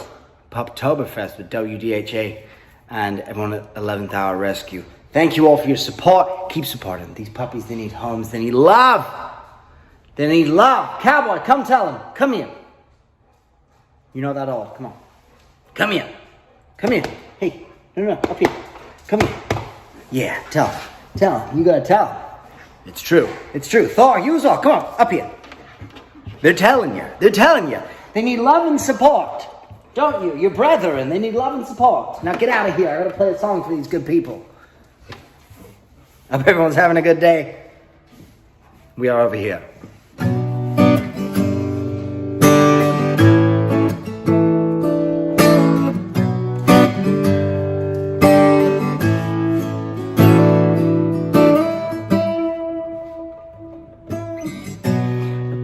Puptoberfest with WDHA and everyone at 11th Hour Rescue. Thank you all for your support. Keep supporting these puppies. They need homes. They need love. They need love. Cowboy, come tell them. Come here. You know that all. Come on. Come here. Come here. Hey, no, up here. Come here. Yeah, tell him. You gotta tell him. It's true. It's true. Thor, use all. Come on, up here. They're telling you. They're telling you. They need love and support. Don't you? Your brethren, they need love and support. Now get out of here. I gotta play a song for these good people. I hope everyone's having a good day. We are over here.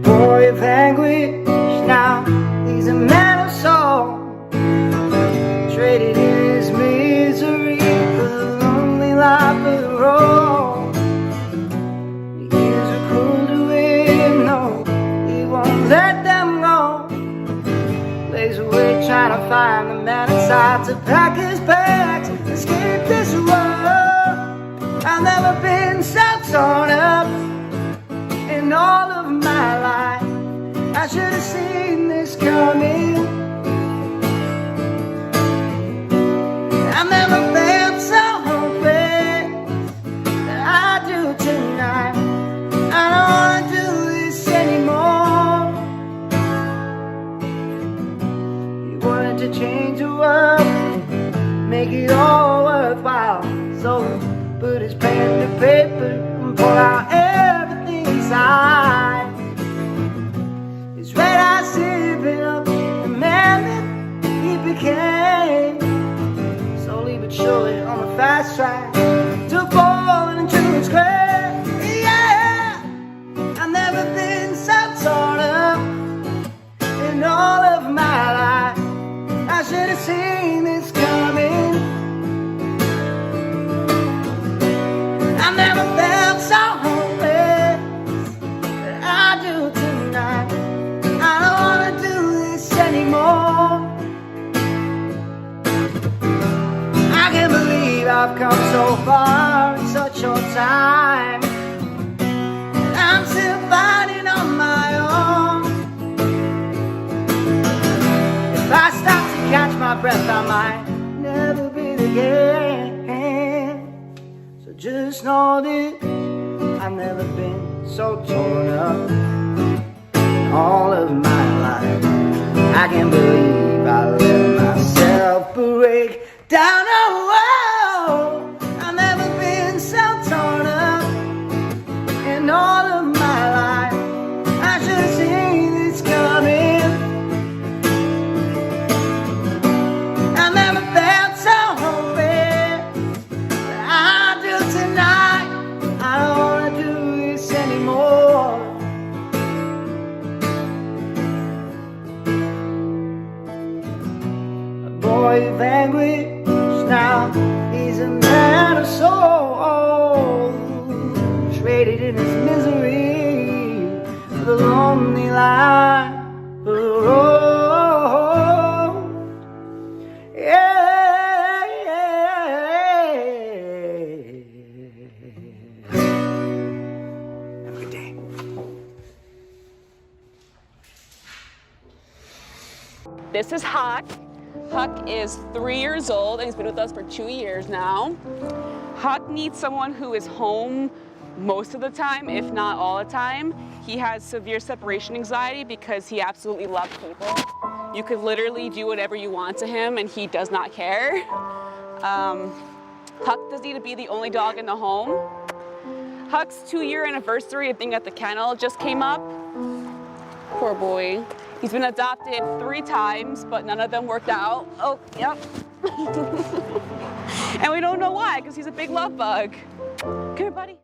Boy of anguish now, he's a man of soul, traded in his misery for the lonely life of the road. The years are cruel to him, no, he won't let them go. Lays awake trying to find the man inside to pack his bags, escape this world. I've never been so torn up in all of my life. I should have seen this coming. I've never felt so hopeless that I do tonight. I don't wanna do this anymore. You wanted to change the world, make it all worthwhile. So he put his pen to paper and pulled out everything inside. His red eyes sipping up the man that he became. Slowly but surely on the fast track to falling into his grave. Yeah, I've never been so torn up in all of my life. I should have seen this coming. I've never felt so hopeless that I do tonight. I don't wanna do this anymore. I can't believe I've come so far in such short time. I'm still fighting on my own. If I stop to catch my breath, I might never breathe again. So just know this, I've never been so torn up in all of my life. I can't believe I let myself break down. Oh, I've never been so torn up in all of my life. I should have seen this coming. I never felt so hopeless that I do tonight. I don't wanna do this anymore. A boy of anguish now, he's a man of soul, traded in his misery for the lonely life of the road. Yeah, have a good day. This is Huck. Huck is 3 years old and he's been with us for 2 years now. Huck needs someone who is home most of the time, if not all the time. He has severe separation anxiety because he absolutely loves people. You could literally do whatever you want to him and he does not care. Huck doesn't need to be the only dog in the home. Huck's 2-year anniversary of being at the kennel just came up. Poor boy. He's been adopted 3 times, but none of them worked out. Oh, yep. And we don't know why, because he's a big love bug. Come here, buddy.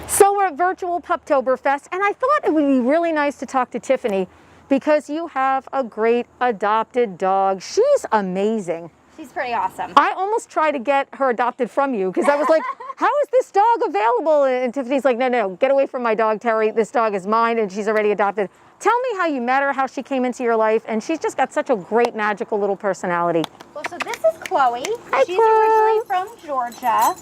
So we're at virtual Puptoberfest, and I thought it would be really nice to talk to Tiffany because you have a great adopted dog. She's amazing. She's pretty awesome. I almost tried to get her adopted from you because I was like, how is this dog available? And Tiffany's like, no, get away from my dog, Terry. This dog is mine and she's already adopted. Tell me how you met her, how she came into your life, and she's just got such a great, magical little personality. Well, so this is Chloe. Hi, She's Chloe. originally from Georgia.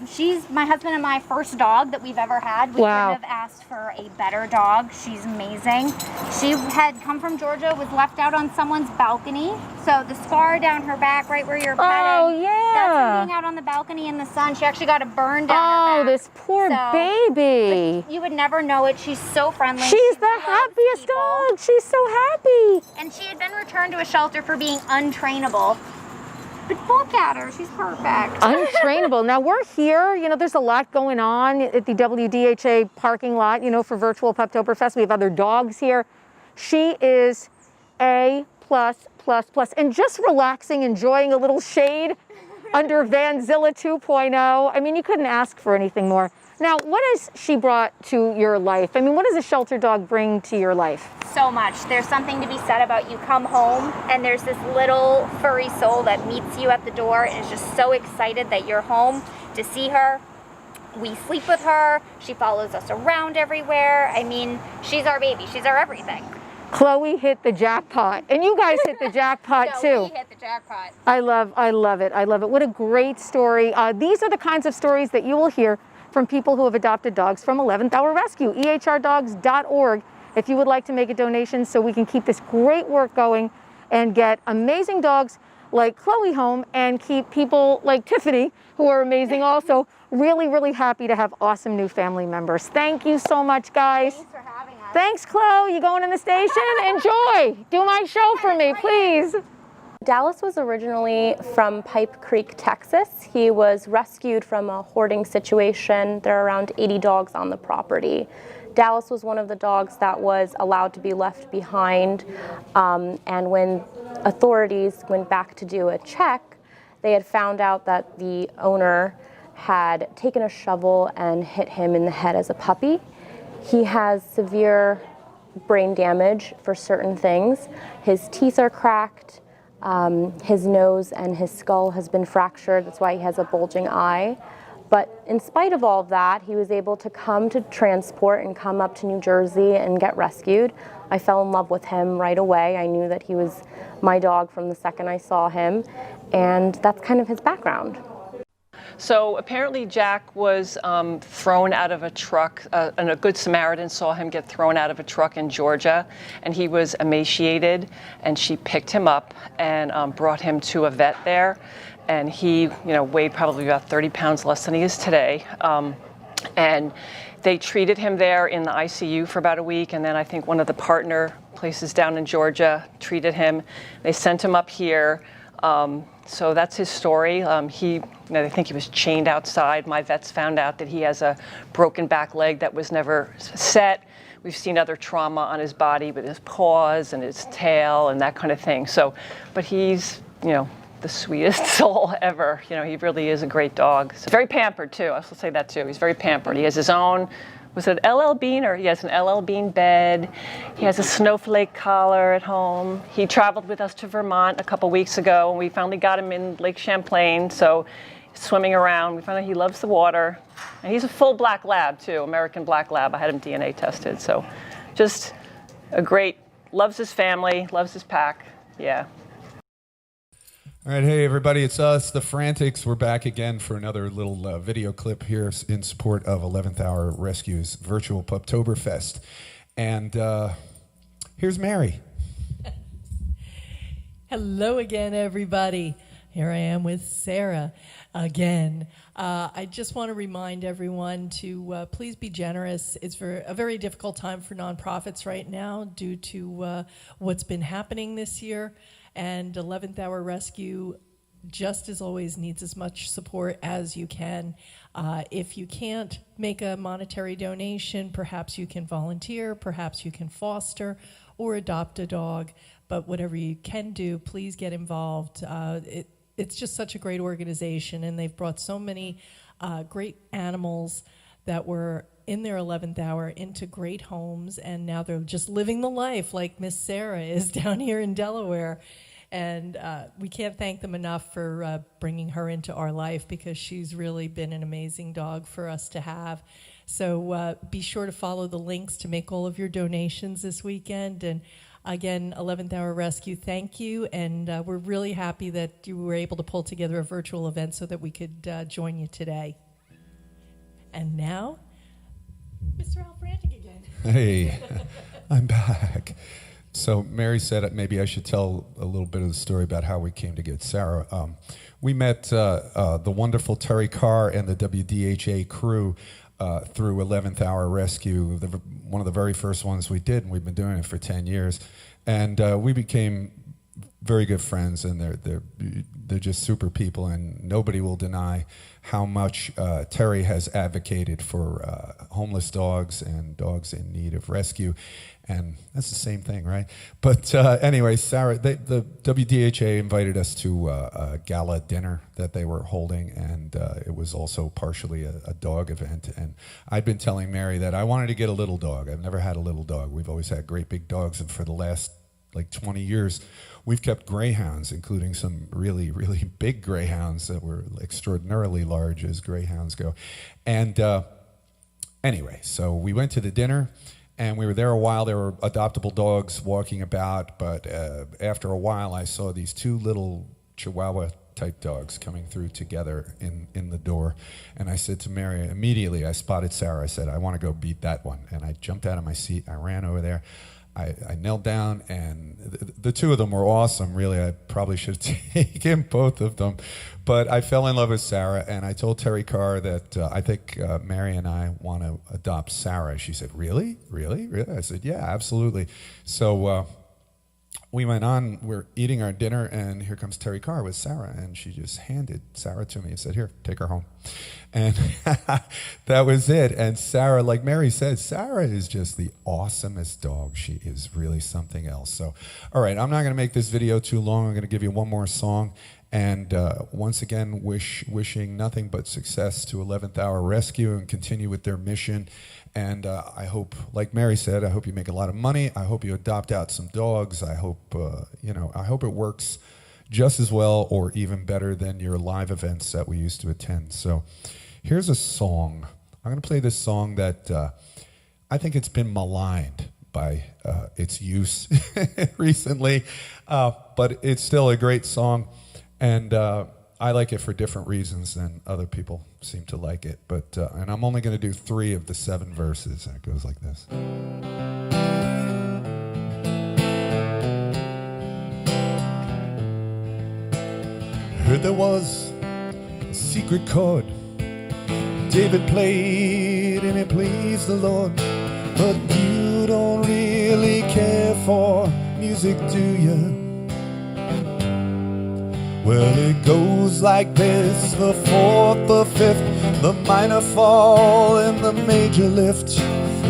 She's my husband and my first dog that we've ever had. We Wow. couldn't have asked for a better dog. She's amazing. She had come from Georgia, was left out on someone's balcony. So the scar down her back, right where you're petting, Oh, yeah. that's from being out on the balcony in the sun. She actually got a burn down her back. Oh, this poor baby. You would never know it. She's so friendly. She's She the loves happiest people. dog. She's so happy. And she had been returned to a shelter for being untrainable. But look at her, she's perfect. Untrainable. Now we're here, there's a lot going on at the WDHA parking lot, for virtual Puptoberfest. We have other dogs here. She is A+++, and just relaxing, enjoying a little shade under Vanzilla 2.0. I mean, you couldn't ask for anything more. Now, what has she brought to your life? I mean, what does a shelter dog bring to your life? So much. There's something to be said about you come home and there's this little furry soul that meets you at the door and is just so excited that you're home to see her. We sleep with her. She follows us around everywhere. I mean, she's our baby. She's our everything. Chloe hit the jackpot, and you guys hit the jackpot No, too. we hit the jackpot. I love it. I love it. What a great story. These are the kinds of stories that you will hear from people who have adopted dogs from 11th Hour Rescue, ehrdogs.org. If you would like to make a donation so we can keep this great work going and get amazing dogs like Chloe home and keep people like Tiffany, who are amazing also, really, really happy to have awesome new family members. Thank you so much, guys. Thanks for having us. Thanks, Chloe. You going in the station? Enjoy. Do my show for me, please. Dallas was originally from Pipe Creek, Texas. He was rescued from a hoarding situation. There are around 80 dogs on the property. Dallas was one of the dogs that was allowed to be left behind, and when authorities went back to do a check, they had found out that the owner had taken a shovel and hit him in the head as a puppy. He has severe brain damage for certain things. His teeth are cracked. His nose and his skull has been fractured. That's why he has a bulging eye. But in spite of all of that, he was able to come to transport and come up to New Jersey and get rescued. I fell in love with him right away. I knew that he was my dog from the second I saw him, and that's kind of his background. So apparently Jack was thrown out of a truck, and a Good Samaritan saw him get thrown out of a truck in Georgia, and he was emaciated, and she picked him up and brought him to a vet there, and he weighed probably about 30 pounds less than he is today. And they treated him there in the ICU for about a week, and then I think one of the partner places down in Georgia treated him. They sent him up here. So that's his story. They think he was chained outside. My vets found out that he has a broken back leg that was never set. We've seen other trauma on his body with his paws and his tail and that kind of thing. So, but he's, the sweetest soul ever. He really is a great dog. So very pampered too. I will say that too. He's very pampered. He has his own, was it LL Bean, or he has an LL Bean bed. He has a snowflake collar at home. He traveled with us to Vermont a couple weeks ago, and we finally got him in Lake Champlain, so he's swimming around. We found out he loves the water. And he's a full black lab too, American black lab. I had him DNA tested, so just a great, loves his family, loves his pack, yeah. All right, hey everybody, it's us, the Frantics. We're back again for another little video clip here in support of 11th Hour Rescue's virtual Puptoberfest. And here's Mary. Hello again, everybody. Here I am with Sarah again. I just want to remind everyone to please be generous. It's a very difficult time for nonprofits right now due to what's been happening this year. And 11th Hour Rescue, just as always, needs as much support as you can. If you can't make a monetary donation, perhaps you can volunteer, perhaps you can foster or adopt a dog. But whatever you can do, please get involved. It's just such a great organization, and they've brought so many great animals that were in their 11th hour into great homes, and now they're just living the life like Miss Sarah is down here in Delaware. And we can't thank them enough for bringing her into our life, because she's really been an amazing dog for us to have. So be sure to follow the links to make all of your donations this weekend. And Again, 11th Hour Rescue, thank you. And we're really happy that you were able to pull together a virtual event so that we could join you today. And now, Mr. Al Frantic again. Hey, I'm back. So Mary said maybe I should tell a little bit of the story about how we came to get Sarah. We met the wonderful Terry Carr and the WDHA crew through 11th Hour Rescue, one of the very first ones we did, and we've been doing it for 10 years. And we became very good friends, and they're just super people, and nobody will deny how much Terry has advocated for homeless dogs and dogs in need of rescue. And that's the same thing, right? But anyway, Sarah, the WDHA invited us to a gala dinner that they were holding, and it was also partially a dog event. And I'd been telling Mary that I wanted to get a little dog. I've never had a little dog. We've always had great big dogs, and for the last like 20 years, we've kept greyhounds, including some really, really big greyhounds that were extraordinarily large as greyhounds go. And anyway, so we went to the dinner. And we were there a while. There were adoptable dogs walking about, but after a while, I saw these two little Chihuahua-type dogs coming through together in the door. And I said to Mary, immediately, I spotted Sarah. I said, I want to go beat that one. And I jumped out of my seat. I ran over there. I knelt down, and the two of them were awesome, really. I probably should have taken both of them. But I fell in love with Sarah, and I told Terry Carr that I think Mary and I want to adopt Sarah. She said, really? Really? Really? I said, yeah, absolutely. So we went on, we're eating our dinner, and here comes Terry Carr with Sarah, and she just handed Sarah to me and said, here, take her home. And that was it. And Sarah, like Mary said, Sarah is just the awesomest dog. She is really something else. So, all right, I'm not going to make this video too long. I'm going to give you one more song. And once again, wishing nothing but success to 11th Hour Rescue and continue with their mission. And I hope, like Mary said, I hope you make a lot of money. I hope you adopt out some dogs. I hope, I hope it works just as well or even better than your live events that we used to attend. So here's a song. I'm going to play this song that I think it's been maligned by its use recently, but it's still a great song. And I like it for different reasons than other people seem to like it. But and I'm only going to do 3 of the 7 verses. And it goes like this. Heard there was a secret chord David played and it pleased the Lord. But you don't really care for music, do you? Well, it goes like this: the 4th, the 5th, the minor fall, and the major lift.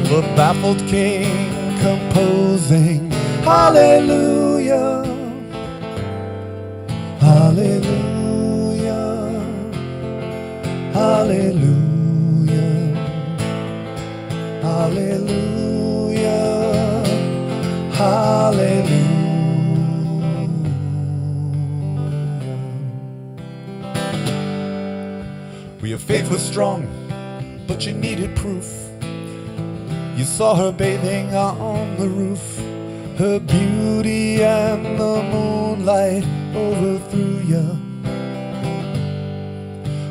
The baffled king composing hallelujah, hallelujah, hallelujah, hallelujah, hallelujah. Your faith was strong, but you needed proof. You saw her bathing on the roof. Her beauty and the moonlight overthrew you.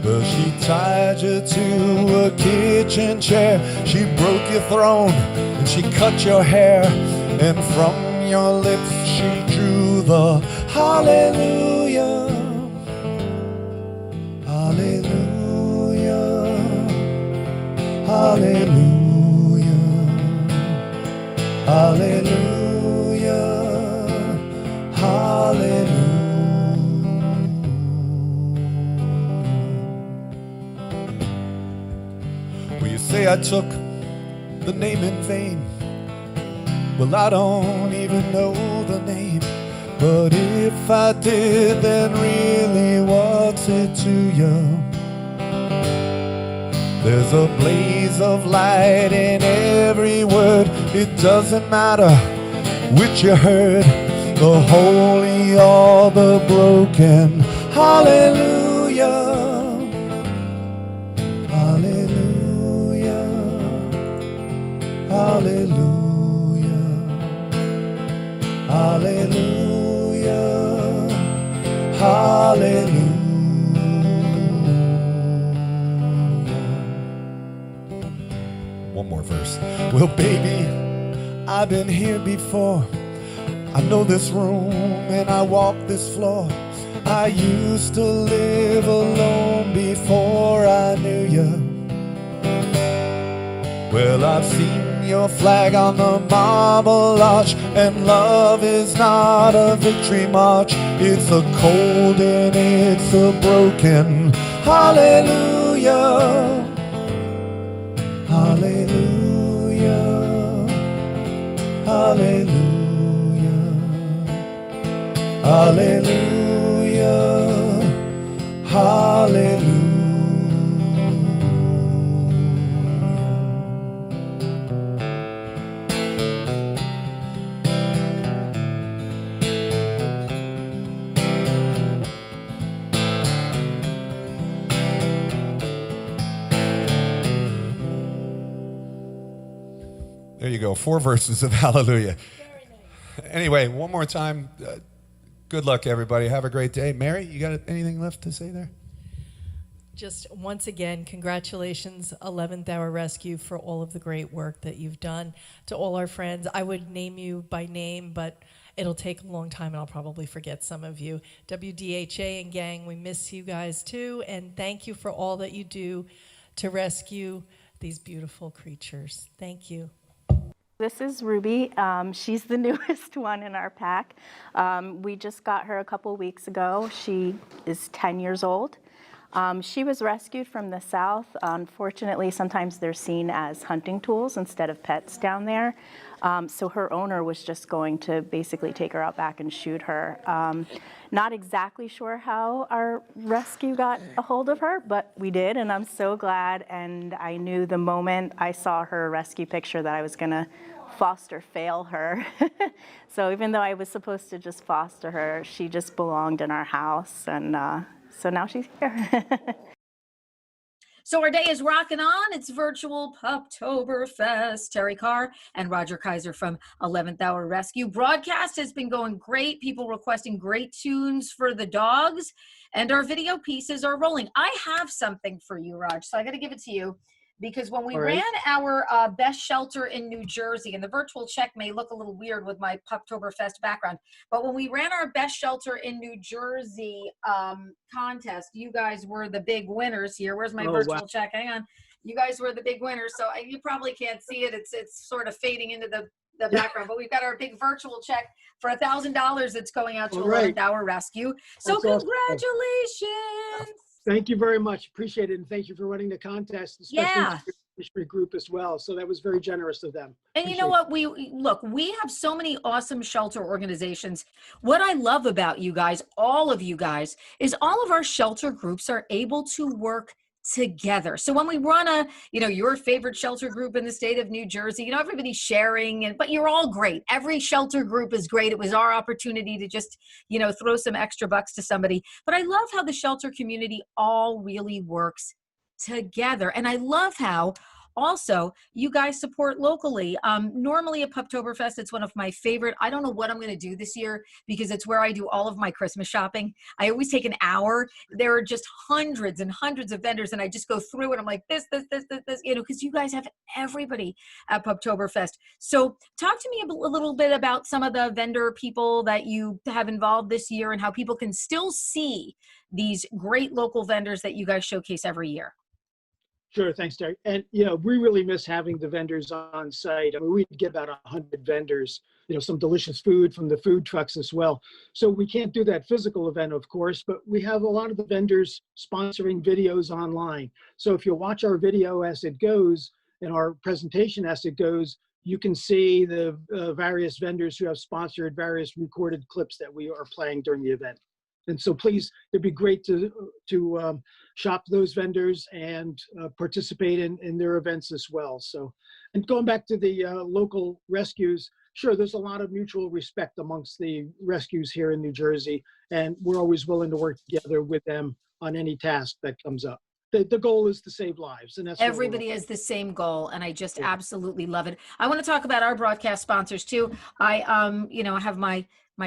Well, she tied you to a kitchen chair. She broke your throne and she cut your hair. And from your lips she drew the hallelujah, hallelujah, hallelujah, hallelujah, hallelujah. Well, you say I took the name in vain. Well, I don't even know the name. But if I did, then really what's it to you? There's a blaze of light in every word. It doesn't matter which you heard, the holy or the broken. Hallelujah, hallelujah, hallelujah, Hallelujah, hallelujah. One more verse. Well, baby, I've been here before. I know this room and I walk this floor. I used to live alone before I knew you. Well, I've seen your flag on the Marble Arch, and love is not a victory march. It's a cold and it's a broken hallelujah. Hallelujah. Hallelujah. Hallelujah. Hallelujah. There you go, 4 verses of hallelujah. Anyway, one more time. Good luck, everybody. Have a great day. Mary, you got anything left to say there? Just once again, congratulations, 11th Hour Rescue, for all of the great work that you've done. To all our friends, I would name you by name, but it'll take a long time and I'll probably forget some of you. WDHA and gang, we miss you guys too, and thank you for all that you do to rescue these beautiful creatures. Thank you. This is Ruby. She's the newest one in our pack. We just got her a couple weeks ago. She is 10 years old. She was rescued from the south. Unfortunately, sometimes they're seen as hunting tools instead of pets down there. So her owner was just going to basically take her out back and shoot her. Not exactly sure how our rescue got a hold of her, but we did, and I'm so glad. And I knew the moment I saw her rescue picture that I was going to foster fail her. So even though I was supposed to just foster her, she just belonged in our house, and so now she's here. So our day is rocking on. It's virtual Puptoberfest. Terry Carr and Roger Kaiser from 11th Hour Rescue. Broadcast has been going great. People requesting great tunes for the dogs, and our video pieces are rolling. I have something for you, Raj, so I got to give it to you. Because when we ran our best shelter in New Jersey, and the virtual check may look a little weird with my Puptoberfest background, but when we ran our best shelter in New Jersey contest, you guys were the big winners here. Where's my virtual check? Hang on. You guys were the big winners. So you probably can't see it. It's sort of fading into the background, but we've got our big virtual check for $1,000 that's going out to 11th Hour Rescue. So That's congratulations. Thank you very much. Appreciate it. And thank you for running the contest, especially to the industry group as well. So that was very generous of them. And you know what? We have so many awesome shelter organizations. What I love about you guys, all of you guys, is all of our shelter groups are able to work together. So when we run your favorite shelter group in the state of New Jersey, everybody's sharing, but you're all great. Every shelter group is great. It was our opportunity to just, throw some extra bucks to somebody. But I love how the shelter community all really works together. And I love how also you guys support locally. Normally at Puptoberfest, it's one of my favorite. I don't know what I'm going to do this year because it's where I do all of my Christmas shopping. I always take an hour. There are just hundreds and hundreds of vendors, and I just go through and I'm like, this, because you guys have everybody at Puptoberfest. So talk to me a little bit about some of the vendor people that you have involved this year and how people can still see these great local vendors that you guys showcase every year. Sure, thanks, Terry. And we really miss having the vendors on site. I mean, we get about 100 vendors. Some delicious food from the food trucks as well. So we can't do that physical event, of course, but we have a lot of the vendors sponsoring videos online. So if you watch our video as it goes and our presentation as it goes, you can see the various vendors who have sponsored various recorded clips that we are playing during the event. And so please, it'd be great to shop those vendors and participate in their events as well. So, and going back to the local rescues, sure, there's a lot of mutual respect amongst the rescues here in New Jersey, and we're always willing to work together with them on any task that comes up. the goal is to save lives, and that's what Everybody has the same goal, and I just absolutely love it. I want to talk about our broadcast sponsors too. I you know, have my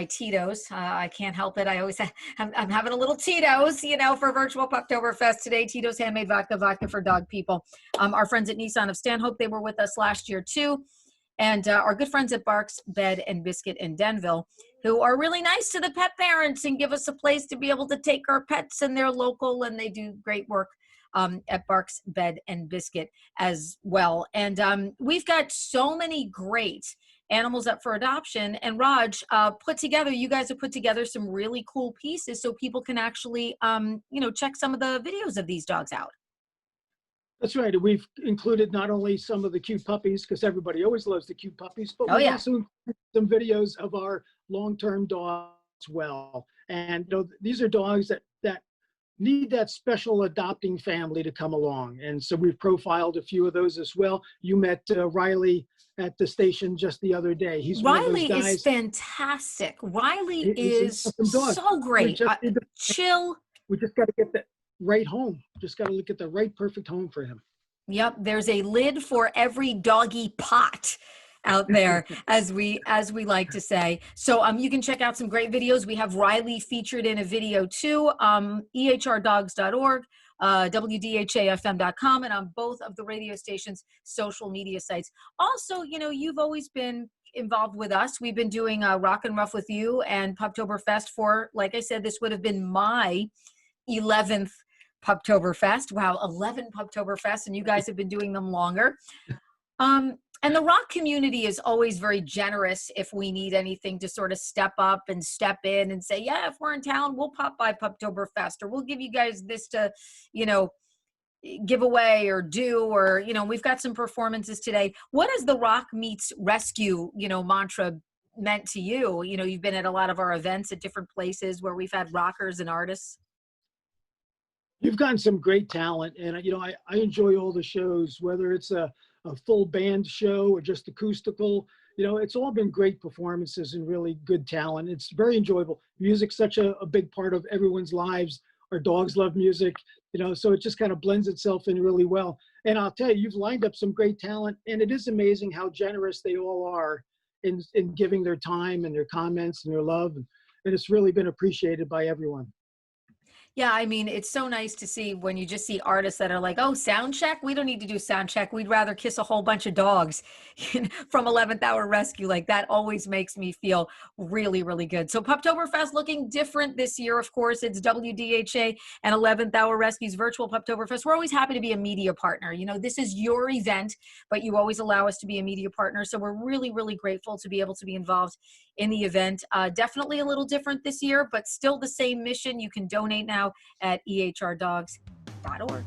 Tito's. I can't help it. I always I'm having a little Tito's, you know, for virtual Puptoberfest today. Tito's handmade vodka for dog people. Our friends at Nissan of Stanhope, they were with us last year too. And our good friends at Barks Bed and Biscuit in Denville, who are really nice to the pet parents and give us a place to be able to take our pets, and they're local and they do great work at Barks Bed and Biscuit as well. And we've got so many great animals up for adoption. And Raj, you guys have put together some really cool pieces so people can actually, you know, check some of the videos of these dogs out. That's right. We've included not only some of the cute puppies, because everybody always loves the cute puppies, but we've also included some videos of our long-term dogs as well. And you know, these are dogs that need that special adopting family to come along. And so we've profiled a few of those as well. You met Riley at the station just the other day. Riley is fantastic. Riley is so great. Chill. We just got to get that right home. Just got to look at the right perfect home for him. Yep. There's a lid for every doggy pot out there, as we like to say. So you can check out some great videos. We have Riley featured in a video too. EHRdogs.org, WDHAFM.com, and on both of the radio stations' social media sites. Also, you know, you've always been involved with us. We've been doing Rock and Rough with you and Puptoberfest for, like I said, this would have been my 11th Puptoberfest. Wow, 11 Puptoberfest, and you guys have been doing them longer. And the rock community is always very generous if we need anything to sort of step up and step in and say, yeah, if we're in town, we'll pop by Puptoberfest, or we'll give you guys this to, you know, give away or do, or, you know, we've got some performances today. What is the rock meets rescue, you know, mantra meant to you? You know, you've been at a lot of our events at different places where we've had rockers and artists. You've gotten some great talent, and you know, I enjoy all the shows, whether it's a full band show or just acoustical. You know, it's all been great performances and really good talent. It's very enjoyable. Music's such a big part of everyone's lives. Our dogs love music, you know, so it just kind of blends itself in really well. And I'll tell you, you've lined up some great talent, and it is amazing how generous they all are in giving their time and their comments and their love. And it's really been appreciated by everyone. Yeah, I mean, it's so nice to see when you just see artists that are like, oh, sound check? We don't need to do sound check. We'd rather kiss a whole bunch of dogs from 11th Hour Rescue. Like, that always makes me feel really, really good. So Puptoberfest looking different this year, of course. It's WDHA and 11th Hour Rescue's virtual Puptoberfest. We're always happy to be a media partner. You know, this is your event, but you always allow us to be a media partner. So we're really, really grateful to be able to be involved in the event. Definitely a little different this year, but still the same mission. You can donate now at ehrdogs.org.